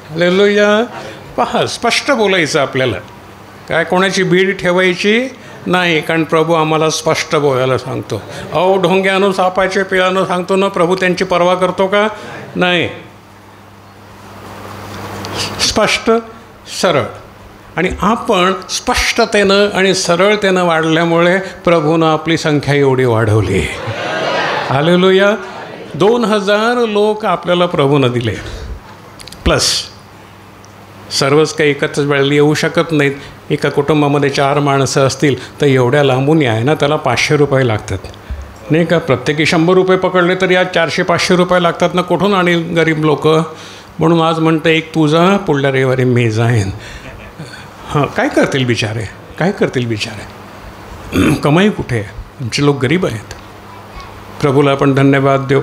हालेलुया. पहा, स्पष्ट बोलायचं आपल्याला, काय कोणाची भीड ठेवायची नाही, कारण प्रभू आम्हाला स्पष्ट बोलायला सांगतो. ढोंग्यानं सापाचे पिळानं सांगतो ना, प्रभू त्यांची पर्वा करतो का? नाही. स्पष्ट, सरळ. आणि आपण स्पष्टतेनं आणि सरळतेनं वाढल्यामुळे प्रभूनं आपली संख्या एवढी वाढवली. हालेलुया. 2000 लोक आपल्याला प्रभूनं दिले, प्लस सर्वच काही एकत्रच वेळेला येऊ शकत नाहीत. एका कुटुंबामध्ये 4 माणसं असतील तर एवढ्या लांबून आहे ना, त्याला 500 रुपये लागतात, नाही का? प्रत्येकी 100 रुपये पकडले तर या 400-500 रुपये लागतात ना. कुठून आणि गरीब लोक? म्हणून आज म्हणतं एक तू जा, पुढल्या रविवारी मी जाईन. काय करतील बिचारे? कमाई कुठे आहे? आमचे लोक गरीब आहेत. प्रभूला आपण धन्यवाद देऊ.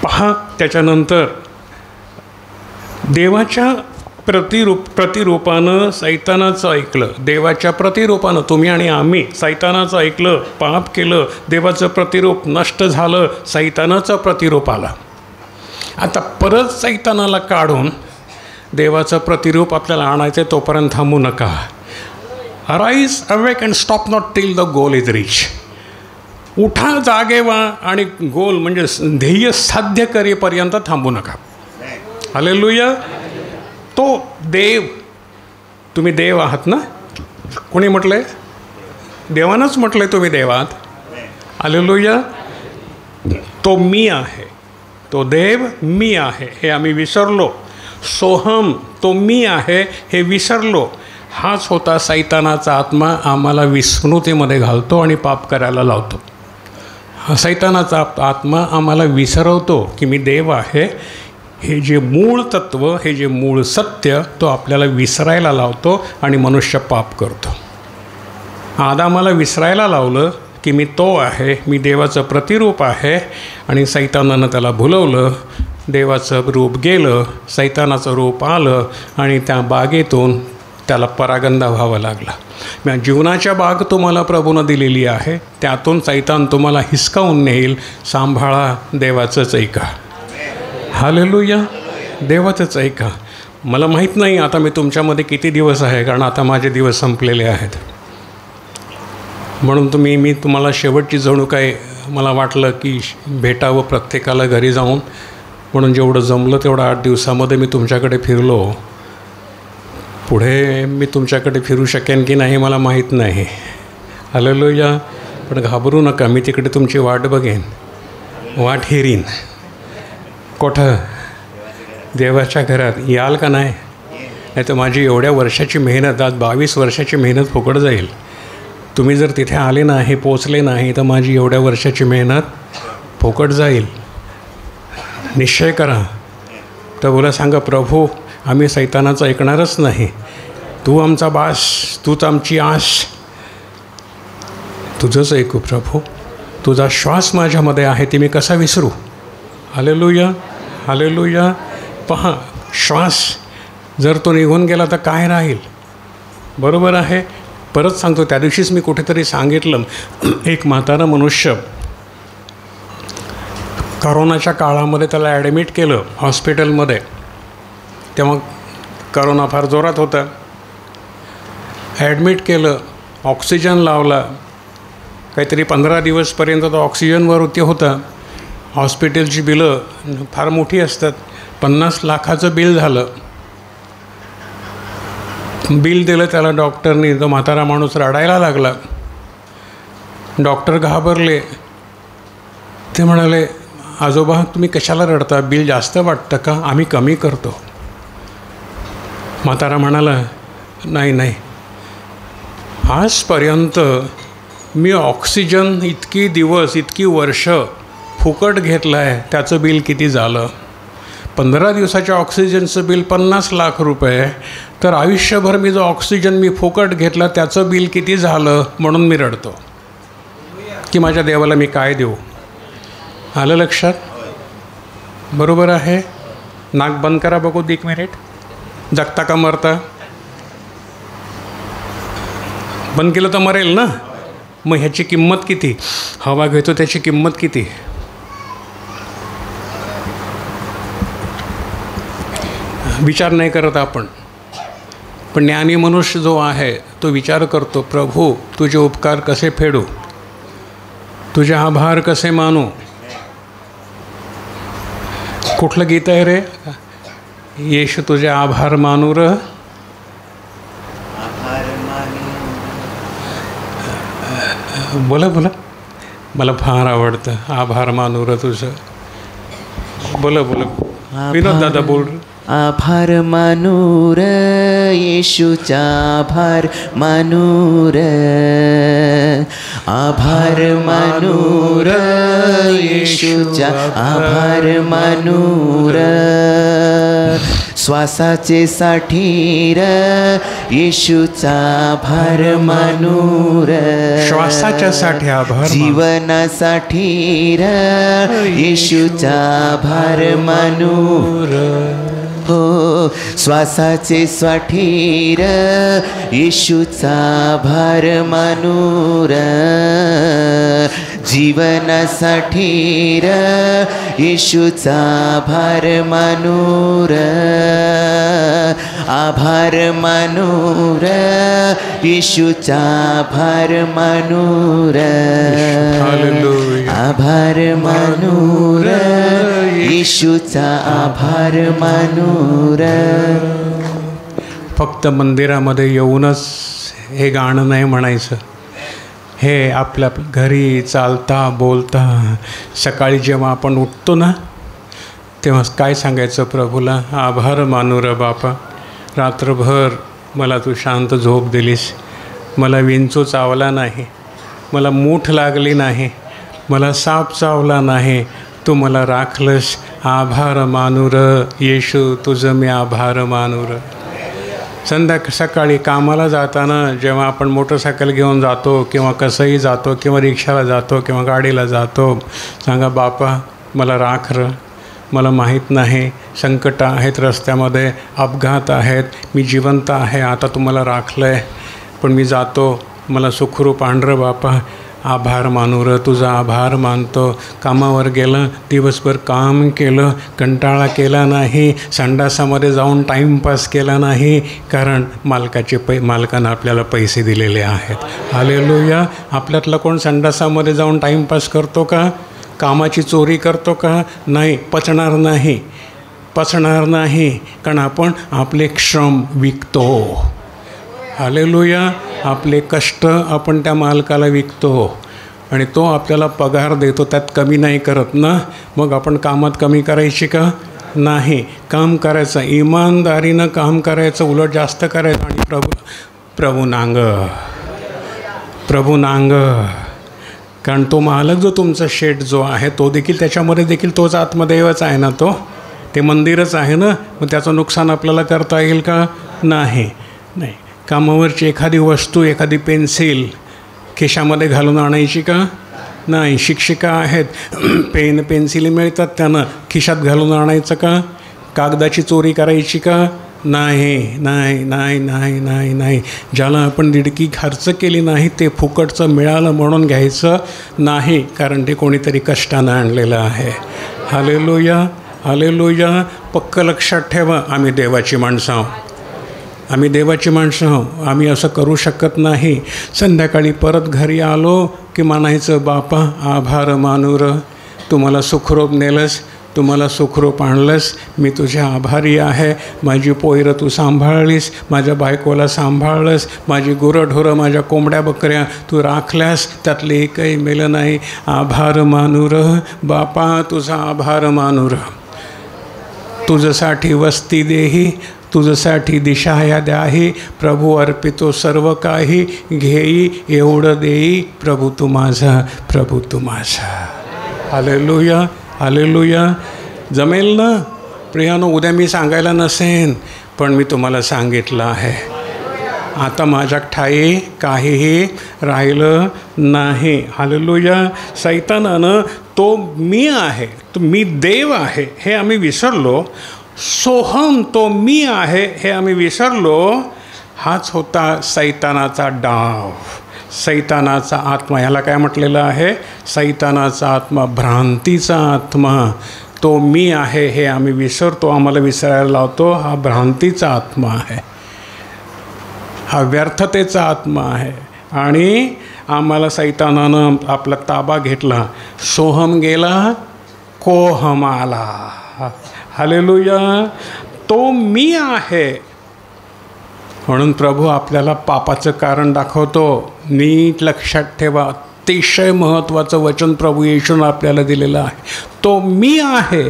पहा, त्याच्यानंतर देवाच्या प्रतिरूपानं सैतानाचं ऐकलं. देवाच्या प्रतिरूपानं तुम्ही आणि आम्ही सैतानाचं ऐकलं, पाप केलं, देवाचं प्रतिरूप नष्ट झालं, सैतानाचं प्रतिरूप आला. आता परत सैतानाला काढून देवाचं प्रतिरूप आपल्याला आणायचं आहे, तोपर्यंत थांबू नका. Arise, awake and stop not till the goal is reach. उठा, जागे व्हा आणि गोल म्हणजे ध्येय साध्य करेपर्यंत थांबू नका. हालेलुया. तो देव, तुम्ही देव आहात ना? कोणी म्हटलंय? देवानंच म्हटलंय तुम्ही देव आहात. हालेलुया. तो मी आहे, तो देव मी आहे हे आम्ही विसरलो. सोहम, तो मी आहे हे विसरलो. हाच होता सैतानाचा आत्मा, आम्हाला विस्मृतीमध्ये घालतो आणि पाप करायला लावतो. हा सैतानाचा आत्मा आम्हाला विसरवतो की मी देव आहे. हे जे मूळ तत्व, हे जे मूळ सत्य, तो आपल्याला विसरायला लावतो आणि मनुष्य पाप करतो. आदामाला विसरायला लावलं की मी तो आहे, मी देवाचं प्रतिरूप आहे, आणि सैतानानं त्याला भुलवलं. देवाचं रूप गेलं, सैतानाचं रूप आलं आणि त्या बागेतून त्याला परागंदा व्हावा लागला. जीवनाच्या बाग तुम्हाला प्रभूनं दिलेली आहे, त्यातून सैतान तुम्हाला हिसकावून नेईल. सांभाळा, देवाचंच ऐका. हालेलुया. देवाचंच ऐका. मला माहीत नाही आता मी तुमच्यामध्ये किती दिवस आहे, कारण आता माझे दिवस संपलेले आहेत. म्हणून मी तुम्हाला शेवटची जणू काय मला वाटलं की भेटावं प्रत्येकाला घरी जाऊन, म्हणून जेवढं जमलं तेवढं 8 दिवसामध्ये मी तुमच्याकडे फिरलो. पुढे मी तुमच्याकडे फिरू शकेन की नाही मला माहीत नाही. हालेलुया. पण घाबरू नका, मी तिकडे तुमची वाट बघेन, वाट हेरीन. कुठं? देवाच्या घरात. याल का नाही? नाही तर माझी एवढ्या वर्षाची मेहनत, आज 22 वर्षाची मेहनत फुकट जाईल. तुम्ही जर तिथे आले नाही, पोचले नाही, तर माझी एवढ्या वर्षाची मेहनत फुकट जाईल. निश्चय करा. तर बोला, सांगा, प्रभू आम्ही सैतानाचं ऐकणारच नाही. तू आमचा बास, तूच आमची आस. तुझंच ऐकू प्रभू. तुझा श्वास माझ्यामध्ये आहे, ते मी कसा विसरू. Hallelujah, hallelujah. पहा, श्वास जर तो निघून गेला तर काय राहील? बरोबर आहे. परत सांगतो, त्या दिवशीच मी कुठेतरी सांगितलं, एक म्हातारा मनुष्य करोनाच्या काळामध्ये त्याला ॲडमिट केलं हॉस्पिटलमध्ये. तेव्हा करोना फार जोरात होता. ॲडमिट केलं, ऑक्सिजन लावला, काहीतरी 15 दिवसपर्यंत तो ऑक्सिजनवरती होता. हॉस्पिटलची बिलं फार मोठी असतात. 50 लाखाचं बिल झालं. बिल दिलं त्याला डॉक्टरनी. तो म्हातारा माणूस रडायला लागला. डॉक्टर घाबरले. ते म्हणाले, आजोबा तुम्ही कशाला रडता? बिल जास्त वाटतं का? आम्ही कमी करतो. म्हातारा म्हणाला, नाही नाही, आजपर्यंत मी ऑक्सिजन इतकी दिवस, इतकी वर्ष फुकट घेतलं आहे, त्याचं बिल किती झालं? 15 दिवसाच्या ऑक्सिजनचं बिल 50 लाख रुपये. तर आयुष्यभर मी जो ऑक्सिजन मी फुकट घेतला त्याचं बिल किती झालं? म्हणून मी रडतो की माझ्या देवाला मी काय देऊ. आलं लक्षात? बरोबर आहे. नाक बंद करा बघू 1 मिनिट. जगता का मरता? बंद केलं तर मरेल ना. मग ह्याची किंमत किती? हवा घेतो त्याची किंमत किती? विचार नाही करत आपण. पण ज्ञानी मनुष्य जो आहे तो विचार करतो, प्रभू तुझे उपकार कसे फेडू, तुझे आभार कसे मानू. कुठलं गीत आहे रे? येशू तुझे आभार मानू र. बोला बोला. मला फार आवडतं आभार मानू र तुझं. बोला बोला. विनोद दादा बोल. आभार मानूर येशूचा आभार मानूर. आभार मानूर येशूचा आभार मानूर. श्वासाचे साठीर येशूचा आभार मानूर. श्वासाच्या साठी आभार. जीवनासाठी येशूचा आभार मानूर. हो, श्वासाचे स्वाठीर येशूचा आभार मानूर. जीवनासाठी येशूचा आभार मानूर. आभार मानूर येशूचा आभार मानूर. आभार मानूर येशूचा आभार मानूर. फक्त मंदिरामध्ये येऊनच हे गाणं नाही म्हणायचं. हे आपल्या घरी चालता बोलता सकाळी जेव्हा आपण उठतो ना, तेव्हा काय सांगायचं प्रभूला? आभार मानू रे बापा, रात्रभर मला तू शांत झोप दिलीस. मला विंचू चावला नाही, मला मूठ लागली नाही, मला साप चावला नाही, तू मला राखलंस. आभार मानू र येशू, तुझं मी आभार मानू र. सकाळी कामाला जाताना जेव्हा आपण मोटरसायकल घेऊन जातो किंवा कसंही जातो किंवा रिक्षाला जातो किंवा गाडीला जातो, सांगा बापा मला राख र. मला माहीत नाही, संकट आहेत रस्त्यामध्ये, अपघात आहेत, मी जिवंत आहे, आता तुम्हाला राखलं आहे, पण मी जातो, मला सुखरूप आण र बापा. आभार मानू र, तुझा आभार मानतो. कामावर गेलं, दिवसभर काम केलं, कंटाळा केला नाही, संडासामध्ये जाऊन टाईमपास केला नाही, कारण मालकानं आपल्याला पैसे दिलेले आहेत. हालेलुया. आपल्यातला कोण संडासामध्ये जाऊन टाईमपास करतो का? कामाची चोरी करतो का? नाही. पचणार नाही, कारण आपण आपले श्रम विकतो. हालेलुया. आपले कष्ट आपण त्या मालकाला विकतो आणि तो आपल्याला पगार देतो, त्यात कमी नाही करत ना. मग आपण कामात कमी करायची का? नाही. काम करायचं, इमानदारीनं काम करायचं, उलट जास्त करायचं. आणि प्रभू नांग, कारण तो मालक जो तुमचा शेठ जो आहे तो देखील, त्याच्यामध्ये देखील तोच आत्मदैवच आहे ना, तो ते मंदिरच आहे ना. मग त्याचं नुकसान आपल्याला करता येईल का? नाही. कामावरची एखादी वस्तू, एखादी पेन्सिल खिशामध्ये घालून आणायची का? नाही. शिक्षिका आहेत, पेन पेन्सिली मिळतात, त्यानं खिशात घालून आणायचं का? कागदाची चोरी करायची का? नाही. ज्याला आपण दिडकी खर्च केली नाही ते फुकटचं मिळालं म्हणून घ्यायचं नाही, कारण ते कोणीतरी कष्टानं आणलेलं आहे. हालेलुया. पक्क लक्षात ठेवा, आम्ही देवाची माणसं आहोत. आम्ही असं करू शकत नाही. संध्याकाळी परत घरी आलो की म्हणायचं, बापा आभार मानू र, तुम्हाला सुखरूप नेलंस, तुम्हाला सुखरूप आणलंस, मी तुझ्या आभारी आहे. माझी पोयरं तू सांभाळलीस, माझ्या बायकोला सांभाळलंस, माझी गुरंढोरं, माझ्या कोंबड्या बकऱ्या तू राखल्यास, त्यातले एकही मेलं नाही. आभार मानू र बापा, तुझा आभार मानू र. तुझ्यासाठी वस्ती देही, तुझ्यासाठी दिशाया द्याही, प्रभू अर्पितो सर्व काही, घेई एवढं देई, प्रभू तू माझा. हालेलुया. जमेल ना प्रियानो? उद्या मी सांगायला नसेन, पण मी तुम्हाला सांगितलं आहे. आता माझ्या ठाई काहीही राहिलं नाही. हालेलुया. सैतानानं तो मी आहे, तो मी देव आहे हे आम्ही विसरलो. सोहम तो मी आहे हे आम्ही विसरलो. हाच होता सैतानाचा डाव, सैतानाचा आत्मा. ह्याला काय म्हटलेलं आहे? सैतानाचा आत्मा, भ्रांतीचा आत्मा. तो मी आहे हे आम्ही विसरतो, आम्हाला विसरायला लावतो. हा भ्रांतीचा आत्मा आहे, हा व्यर्थतेचा आत्मा आहे. आणि आम्हाला सैतानानं आपला ताबा घेतला. सोहम गेला, कोहम आला. हालेलुया. तो मी आहे म्हणून प्रभू आपल्याला पापाचं कारण दाखवतो. नीट लक्षात ठेवा, अतिशय महत्त्वाचं वचन प्रभू येशूनं आपल्याला दिलेलं आहे. तो मी आहे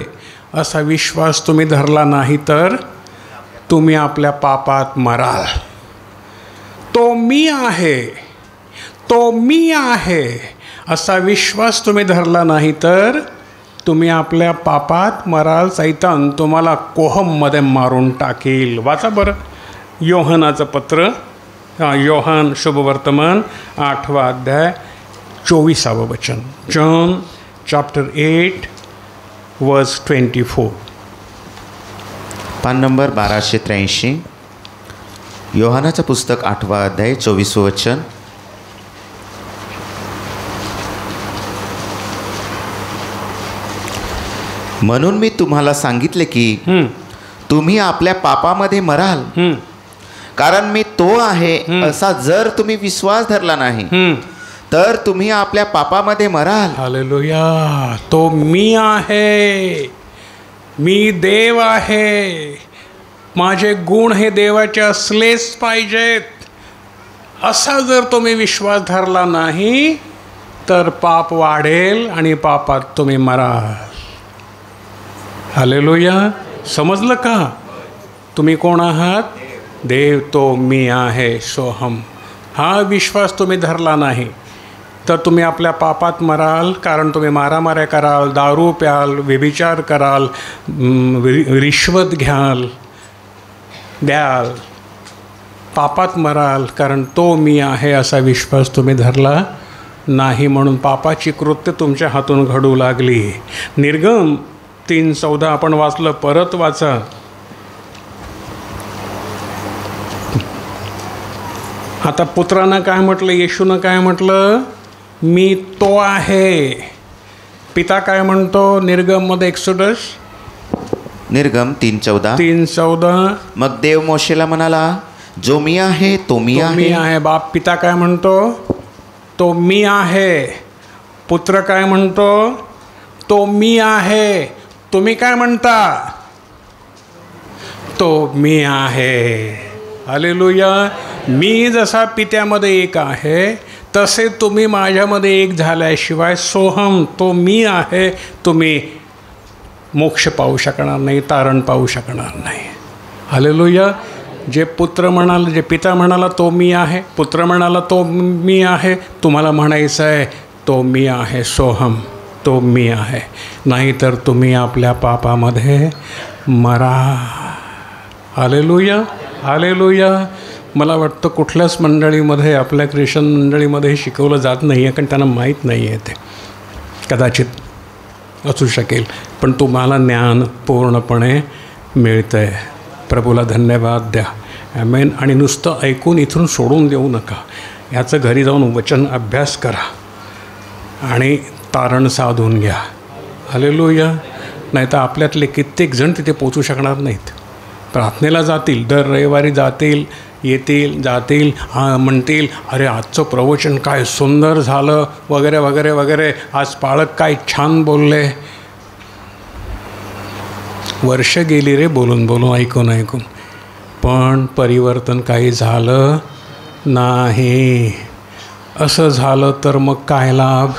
असा विश्वास तुम्ही धरला नाही तर तुम्ही आपल्या पापात मराल. तो मी आहे असा विश्वास तुम्ही धरला नाही तर तुम्ही आपल्या पापात मराल. सैतान तुम्हाला कोहममध्ये मारून टाकील. वाचा बरं योहानाचं पत्र, योहान शुभवर्तमान 8वा अध्याय 24वा वचन. जॉन चॅप्टर 8 वर्स 24. पान नंबर 1283. योहानाचं पुस्तक 8वा अध्याय 24वं वचन. म्हणून मी तुम्हाला सांगितले की तुम्ही आपल्या पापामध्ये मराल, कारण मी तो आहे असा जर तुम्ही विश्वास धरला नाही तर तुम्ही आपल्या पापामध्ये मराल. हालेलुया. तो मी आहे, मी देव आहे, माझे गुण हे देवाचे असलेच पाहिजेत असा जर तुम्ही विश्वास धरला नाही तर पाप वाढेल आणि पापात तुम्ही मराल. हालेलुया. समजलं का? तुम्ही कोण आहात? देव तो मी आहे, सोहम. हा विश्वास तुम्ही धरला नाही तर तुम्ही आपल्या पापात मराल, कारण तुम्ही मारामाऱ्या कराल, दारू प्याल, व्यभिचार कराल, रिश्वत द्याल, पापात मराल, कारण तो मी आहे असा विश्वास तुम्ही धरला नाही. म्हणून पापाची कृत्य तुमच्या हातून घडू लागली. निर्गम 3:14 आपण वाचलं, परत वाचा. आता पुत्रानं काय म्हटलं, येशूनं काय म्हटलं? मी तो आहे. पिता काय म्हणतो निर्गममध्ये, एक्सोडस निर्गम 3:14. 3:14. मग देव मोशेला म्हणाला, जो मी आहे तो मी आहे. बाप पिता काय म्हणतो, तो मी आहे. पुत्र काय म्हणतो, तो मी आहे. तुम्ही काय म्हणता, तो मी आहे. हालेलुया. मी जसा पित्यामध्ये एक आहे तसे तुम्ही माझ्यामध्ये एक झाल्याशिवाय सोहम, तो मी आहे, तुम्ही मोक्ष पाहू शकणार नाही, तारण पाहू शकणार नाही. हालेलुया. जे पुत्र म्हणाला, जे पिता म्हणाला तो मी आहे, पुत्र म्हणाला तो मी आहे, तुम्हाला म्हणायचं आहे तो मी आहे, सोहम, तो मी आहे. नाहीतर तुम्ही आपल्या पापामध्ये मरा. हालेलुया. हालेलुया. मला वाटतं कुठल्याच मंडळीमध्ये, आपल्या ख्रिश्चन मंडळीमध्ये शिकवलं जात नाही आहे, कारण त्यांना माहीत नाही आहे. ते कदाचित असू शकेल, पण तुम्हाला ज्ञान पूर्णपणे मिळतं आहे. प्रभूला धन्यवाद द्या. ॲमेन. आणि नुसतं ऐकून इथून सोडून देऊ नका. याचं घरी जाऊन वचन अभ्यास करा आणि तारण साधून घ्या. हालेलुया. नाही तर आपल्यातले कित्येक जण तिथे पोचू शकणार नाहीत. प्रार्थनेला जातील, दर रविवारी जातील, येतील, जातील, म्हणतील अरे आजचं प्रवचन काय सुंदर झालं वगैरे वगैरे वगैरे, आज पाळक काय छान बोलले. वर्ष गेली रे बोलून बोलून, ऐकून ऐकून, पण परिवर्तन काही झालं नाही. असं झालं तर मग काय लाभ.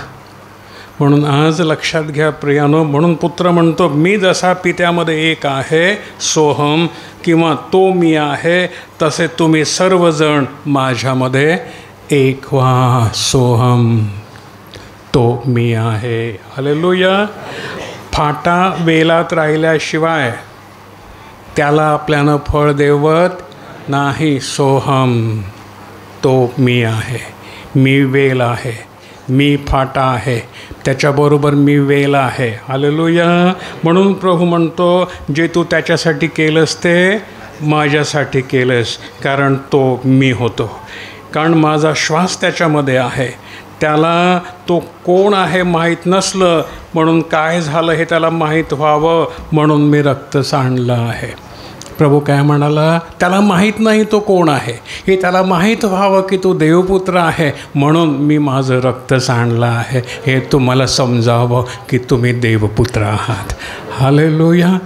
म्हणून आज लक्षात घ्या प्रियानो. म्हणून पुत्र म्हणतो मी जसा पित्यामध्ये एक आहे सोहम, किंवा तो मी आहे, तसे तुम्ही सर्वजण माझ्यामध्ये एक व्हा, सोहम, तो मी आहे. हालेलुया. फाटा वेलात राहिल्याशिवाय त्याला आपल्यानं फळ देवत नाही. सोहम, तो मी आहे. मी वेल आहे, मी फाटा आहे, त्याच्याबरोबर मी वेल आहे. हालेलुया. म्हणून प्रभू म्हणतो जे तू त्याच्यासाठी केलंस ते माझ्यासाठी केलंस, कारण तो मी होतो. कारण माझा श्वास त्याच्यामध्ये आहे. त्याला तो कोण आहे माहीत नसलं, म्हणून काय झालं हे त्याला माहीत व्हावं म्हणून मी रक्त सांडलं आहे. प्रभू काय म्हणाला, त्याला माहीत नाही तो कोण आहे, हे त्याला माहीत व्हावं की तो देवपुत्र आहे, म्हणून मी माझं रक्त सांडलं आहे. हे तुम्हाला समजावं की तुम्ही देवपुत्र आहात. हालेलुया.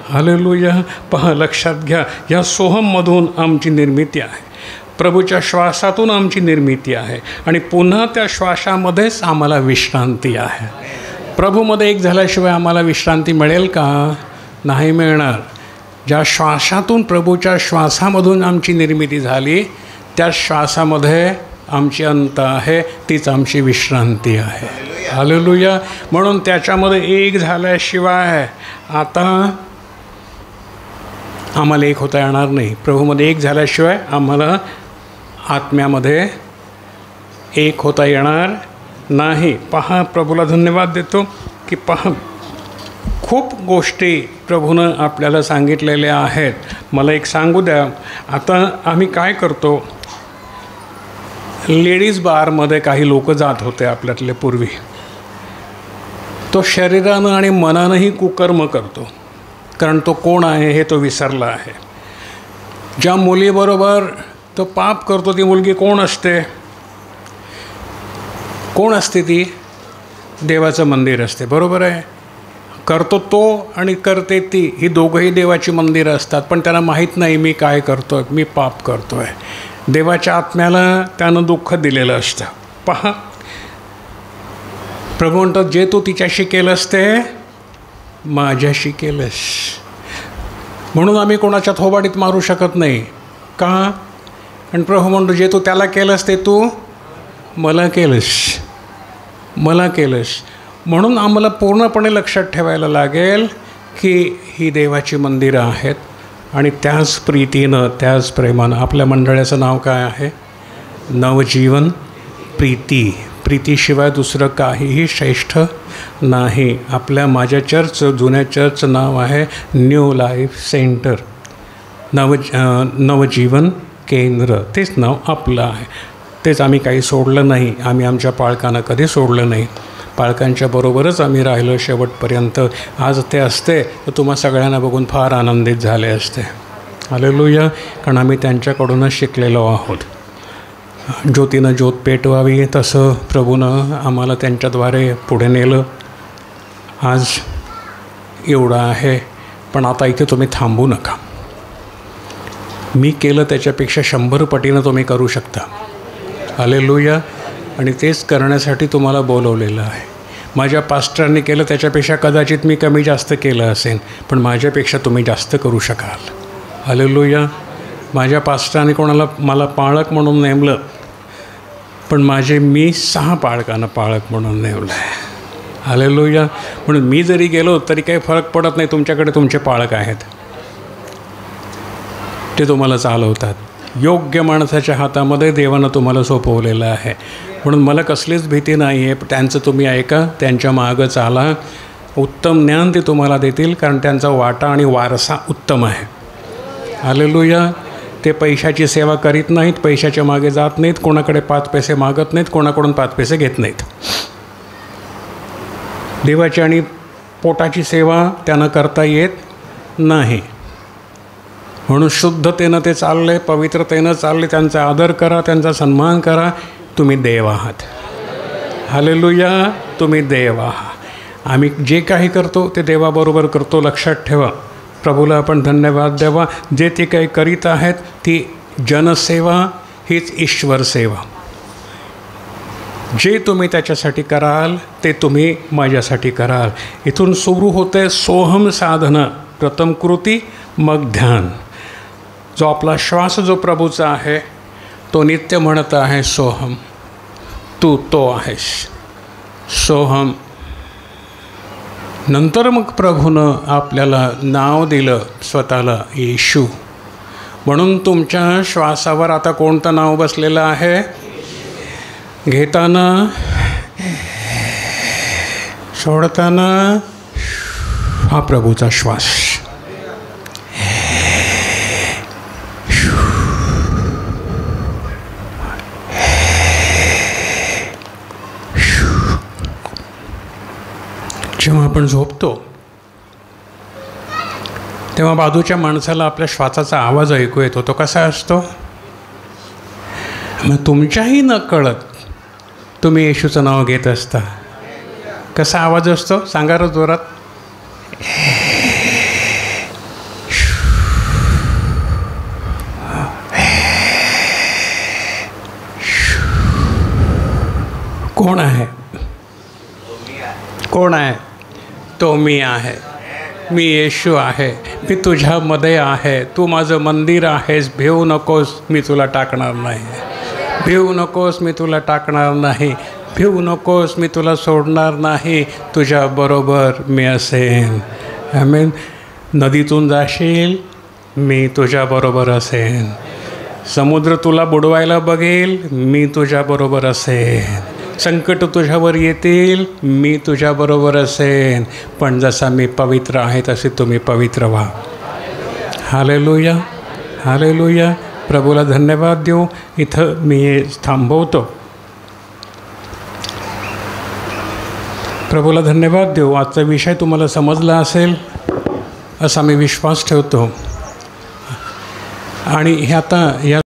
हालेलुया. पहा, लक्षात घ्या, या सोहममधून आमची निर्मिती आहे. प्रभूच्या श्वासातून आमची निर्मिती आहे आणि पुन्हा त्या श्वासामध्येच आम्हाला विश्रांती आहे. प्रभूमध्ये एक झाल्याशिवाय आम्हाला विश्रांती मिळेल का? नाही मिळणार. ज्या श्वासातून, प्रभूच्या श्वासामधून आमची निर्मिती झाली, त्या श्वासामध्ये आमची अंत आहे, तीच आमची विश्रांती आहे. हालेलुया. म्हणून त्याच्यामध्ये एक झाल्याशिवाय आता आम्हाला एक होता येणार नाही. प्रभूमध्ये एक झाल्याशिवाय आम्हाला आत्म्यामध्ये एक होता येणार नाही. पहा, प्रभूला धन्यवाद देतो की पहा, खूप गोष्टी प्रभूनं आपल्याला सांगितलेल्या आहेत. मला एक सांगू द्या, आता आम्ही काय करतो, लेडीज बारमध्ये काही लोक जात होते आपल्यातले पूर्वी. तो शरीरानं आणि मनानंही कुकर्म करतो, कारण तो कोण आहे हे तो विसरला आहे. ज्या मुलीबरोबर तो पाप करतो ती मुलगी कोण असते? कोण असते ती? देवाचं मंदिर असते. बरोबर आहे. करतो तो आणि करते ती, ही दोघंही देवाची मंदिरं असतात, पण त्याला माहीत नाही मी काय करतो आहे, मी पाप करतो आहे. देवाच्या आत्म्याला त्यानं दुःख दिलेलं असतं. पहा, प्रभू म्हणतात जे तू तिच्याशी केलंस ते माझ्याशी केलंस. म्हणून आम्ही कोणाच्या थोबाडीत मारू शकत नाही. का? आणि प्रभू म्हणतो जे तू त्याला केलंस ते तू मला केलंस, मला केलंस. म्हणून आम्हाला पूर्णपणे लक्षात ठेवायला लागेल की ही देवाची मंदिरं आहेत आणि त्याच प्रीतीनं, त्याच प्रेमानं. आपल्या मंडळाचं नाव काय आहे? नवजीवन प्रीती. प्रीतीशिवाय दुसरं काहीही श्रेष्ठ नाही. माझ्या चर्चचं, जुन्या चर्चचं नाव आहे न्यू लाईफ सेंटर, नवजीवन केंद्र. तेच नाव आपलं आहे. तेच आम्ही काही सोडलं नाही. आम्ही आमच्या पाळकांना कधी सोडलं नाही. पाळकांच्या बरोबरच आम्ही राहिलो शेवटपर्यंत. आज ते असते तर तुम्हा सगळ्यांना बघून फार आनंदित झाले असते. हालेलुया. कारण आम्ही त्यांच्याकडूनच शिकलेलो आहोत. ज्योतीनं ज्योत पेटवावी तसं प्रभूनं आम्हाला त्यांच्याद्वारे पुढे नेलं. आज एवढं आहे. पण आता इथे तुम्ही थांबू नका. मी केलं त्याच्यापेक्षा 100 पटीनं तुम्ही करू शकता. हालेलुया. आणि तेच करण्यासाठी तुम्हाला बोलवलेलं आहे. माझ्या पास्टरांनी केलं त्याच्यापेक्षा कदाचित मी कमी जास्त केलं असेल, पण माझ्यापेक्षा तुम्ही जास्त करू शकाल. हालेलुया. माझ्या पास्टरांनी मला पाळक म्हणून नेमलं, पण मी 6 पाळकांना पाळक म्हणून नेमलं आहे. हालेलुया. म्हणून मी जरी गेलो तरी काही फरक पडत नाही. तुमच्याकडे तुमचे पाळक आहेत, ते तुम्हाला चालवतात. योग्य माणसाच्या हातामध्ये देवानं तुम्हाला सोपवलेलं आहे. म्हणून मला कसलीच भीती नाही आहे. त्यांचं तुम्ही ऐका, त्यांच्या मागं चाला. उत्तम ज्ञान ते तुम्हाला देतील, कारण त्यांचा वाटा आणि वारसा उत्तम आहे. हालेलुया. ते पैशाची सेवा करीत नाहीत, पैशाच्या मागे जात नाहीत, कोणाकडे 5 पैसे मागत नाहीत, कोणाकडून 5 पैसे घेत नाहीत. देवाची आणि पोटाची सेवा त्यांना करता येत नाही. म्हणून शुद्धतेनं ते चालले, पवित्रतेनं चालले. त्यांचा आदर करा, त्यांचा सन्मान करा. तुम्ही देव आहात. हालेलुया. तुम्ही देव आहात. आम्ही जे काही करतो ते देवाबरोबर करतो, लक्षात ठेवा. प्रभूला आपण धन्यवाद द्यावा. जे ते काही करीत आहेत ती जनसेवा हीच ईश्वर सेवा. जे तुम्ही त्याच्यासाठी कराल ते तुम्ही माझ्यासाठी कराल. इथून सुरू होते सोहम साधना. प्रथम कृती मग ध्यान. जो आपला श्वास जो प्रभूचा आहे तो नित्य म्हणत आहे सोहम. तू तो आहेस. सोहम. नंतर मग प्रभूनं आपल्याला नाव दिलं स्वतःला येशू. म्हणून तुमच्या श्वासावर आता कोणतं नाव बसलेलं आहे? घेताना, सोडताना हा प्रभूचा श्वास. जेव्हा आपण झोपतो तेव्हा बाजूच्या माणसाला आपल्या श्वासाचा आवाज ऐकू येतो. तो कसा असतो? मग तुमच्याही नकळत तुम्ही येशूचं नाव घेत असता. कसा आवाज असतो? सांगा रे जोरात. कोण आहे? कोण आहे? तो मी आहे. मी येशू आहे. मी तुझ्यामध्ये आहे. तू माझं मंदिर आहेस. भिवू नकोस, मी तुला टाकणार नाही. भिवू नकोस, मी तुला टाकणार नाही. भिवू नकोस, मी तुला सोडणार नाही. तुझ्याबरोबर मी असेन. आमेन. नदीतून जाशील, मी तुझ्याबरोबर असेन. समुद्र तुला बुडवायला बघेल, मी तुझ्याबरोबर असेन. संकट तुझ्यावर येतील, मी तुझ्याबरोबर असेन. पण जसा मी पवित्र आहे तसे तुम्ही पवित्र व्हा. हालेलुया. हालेलुया. प्रभूला धन्यवाद देऊ. इथं मी थांबवतो. प्रभूला धन्यवाद देऊ. आजचा विषय तुम्हाला समजला असेल असा मी विश्वास ठेवतो. आणि हे आता या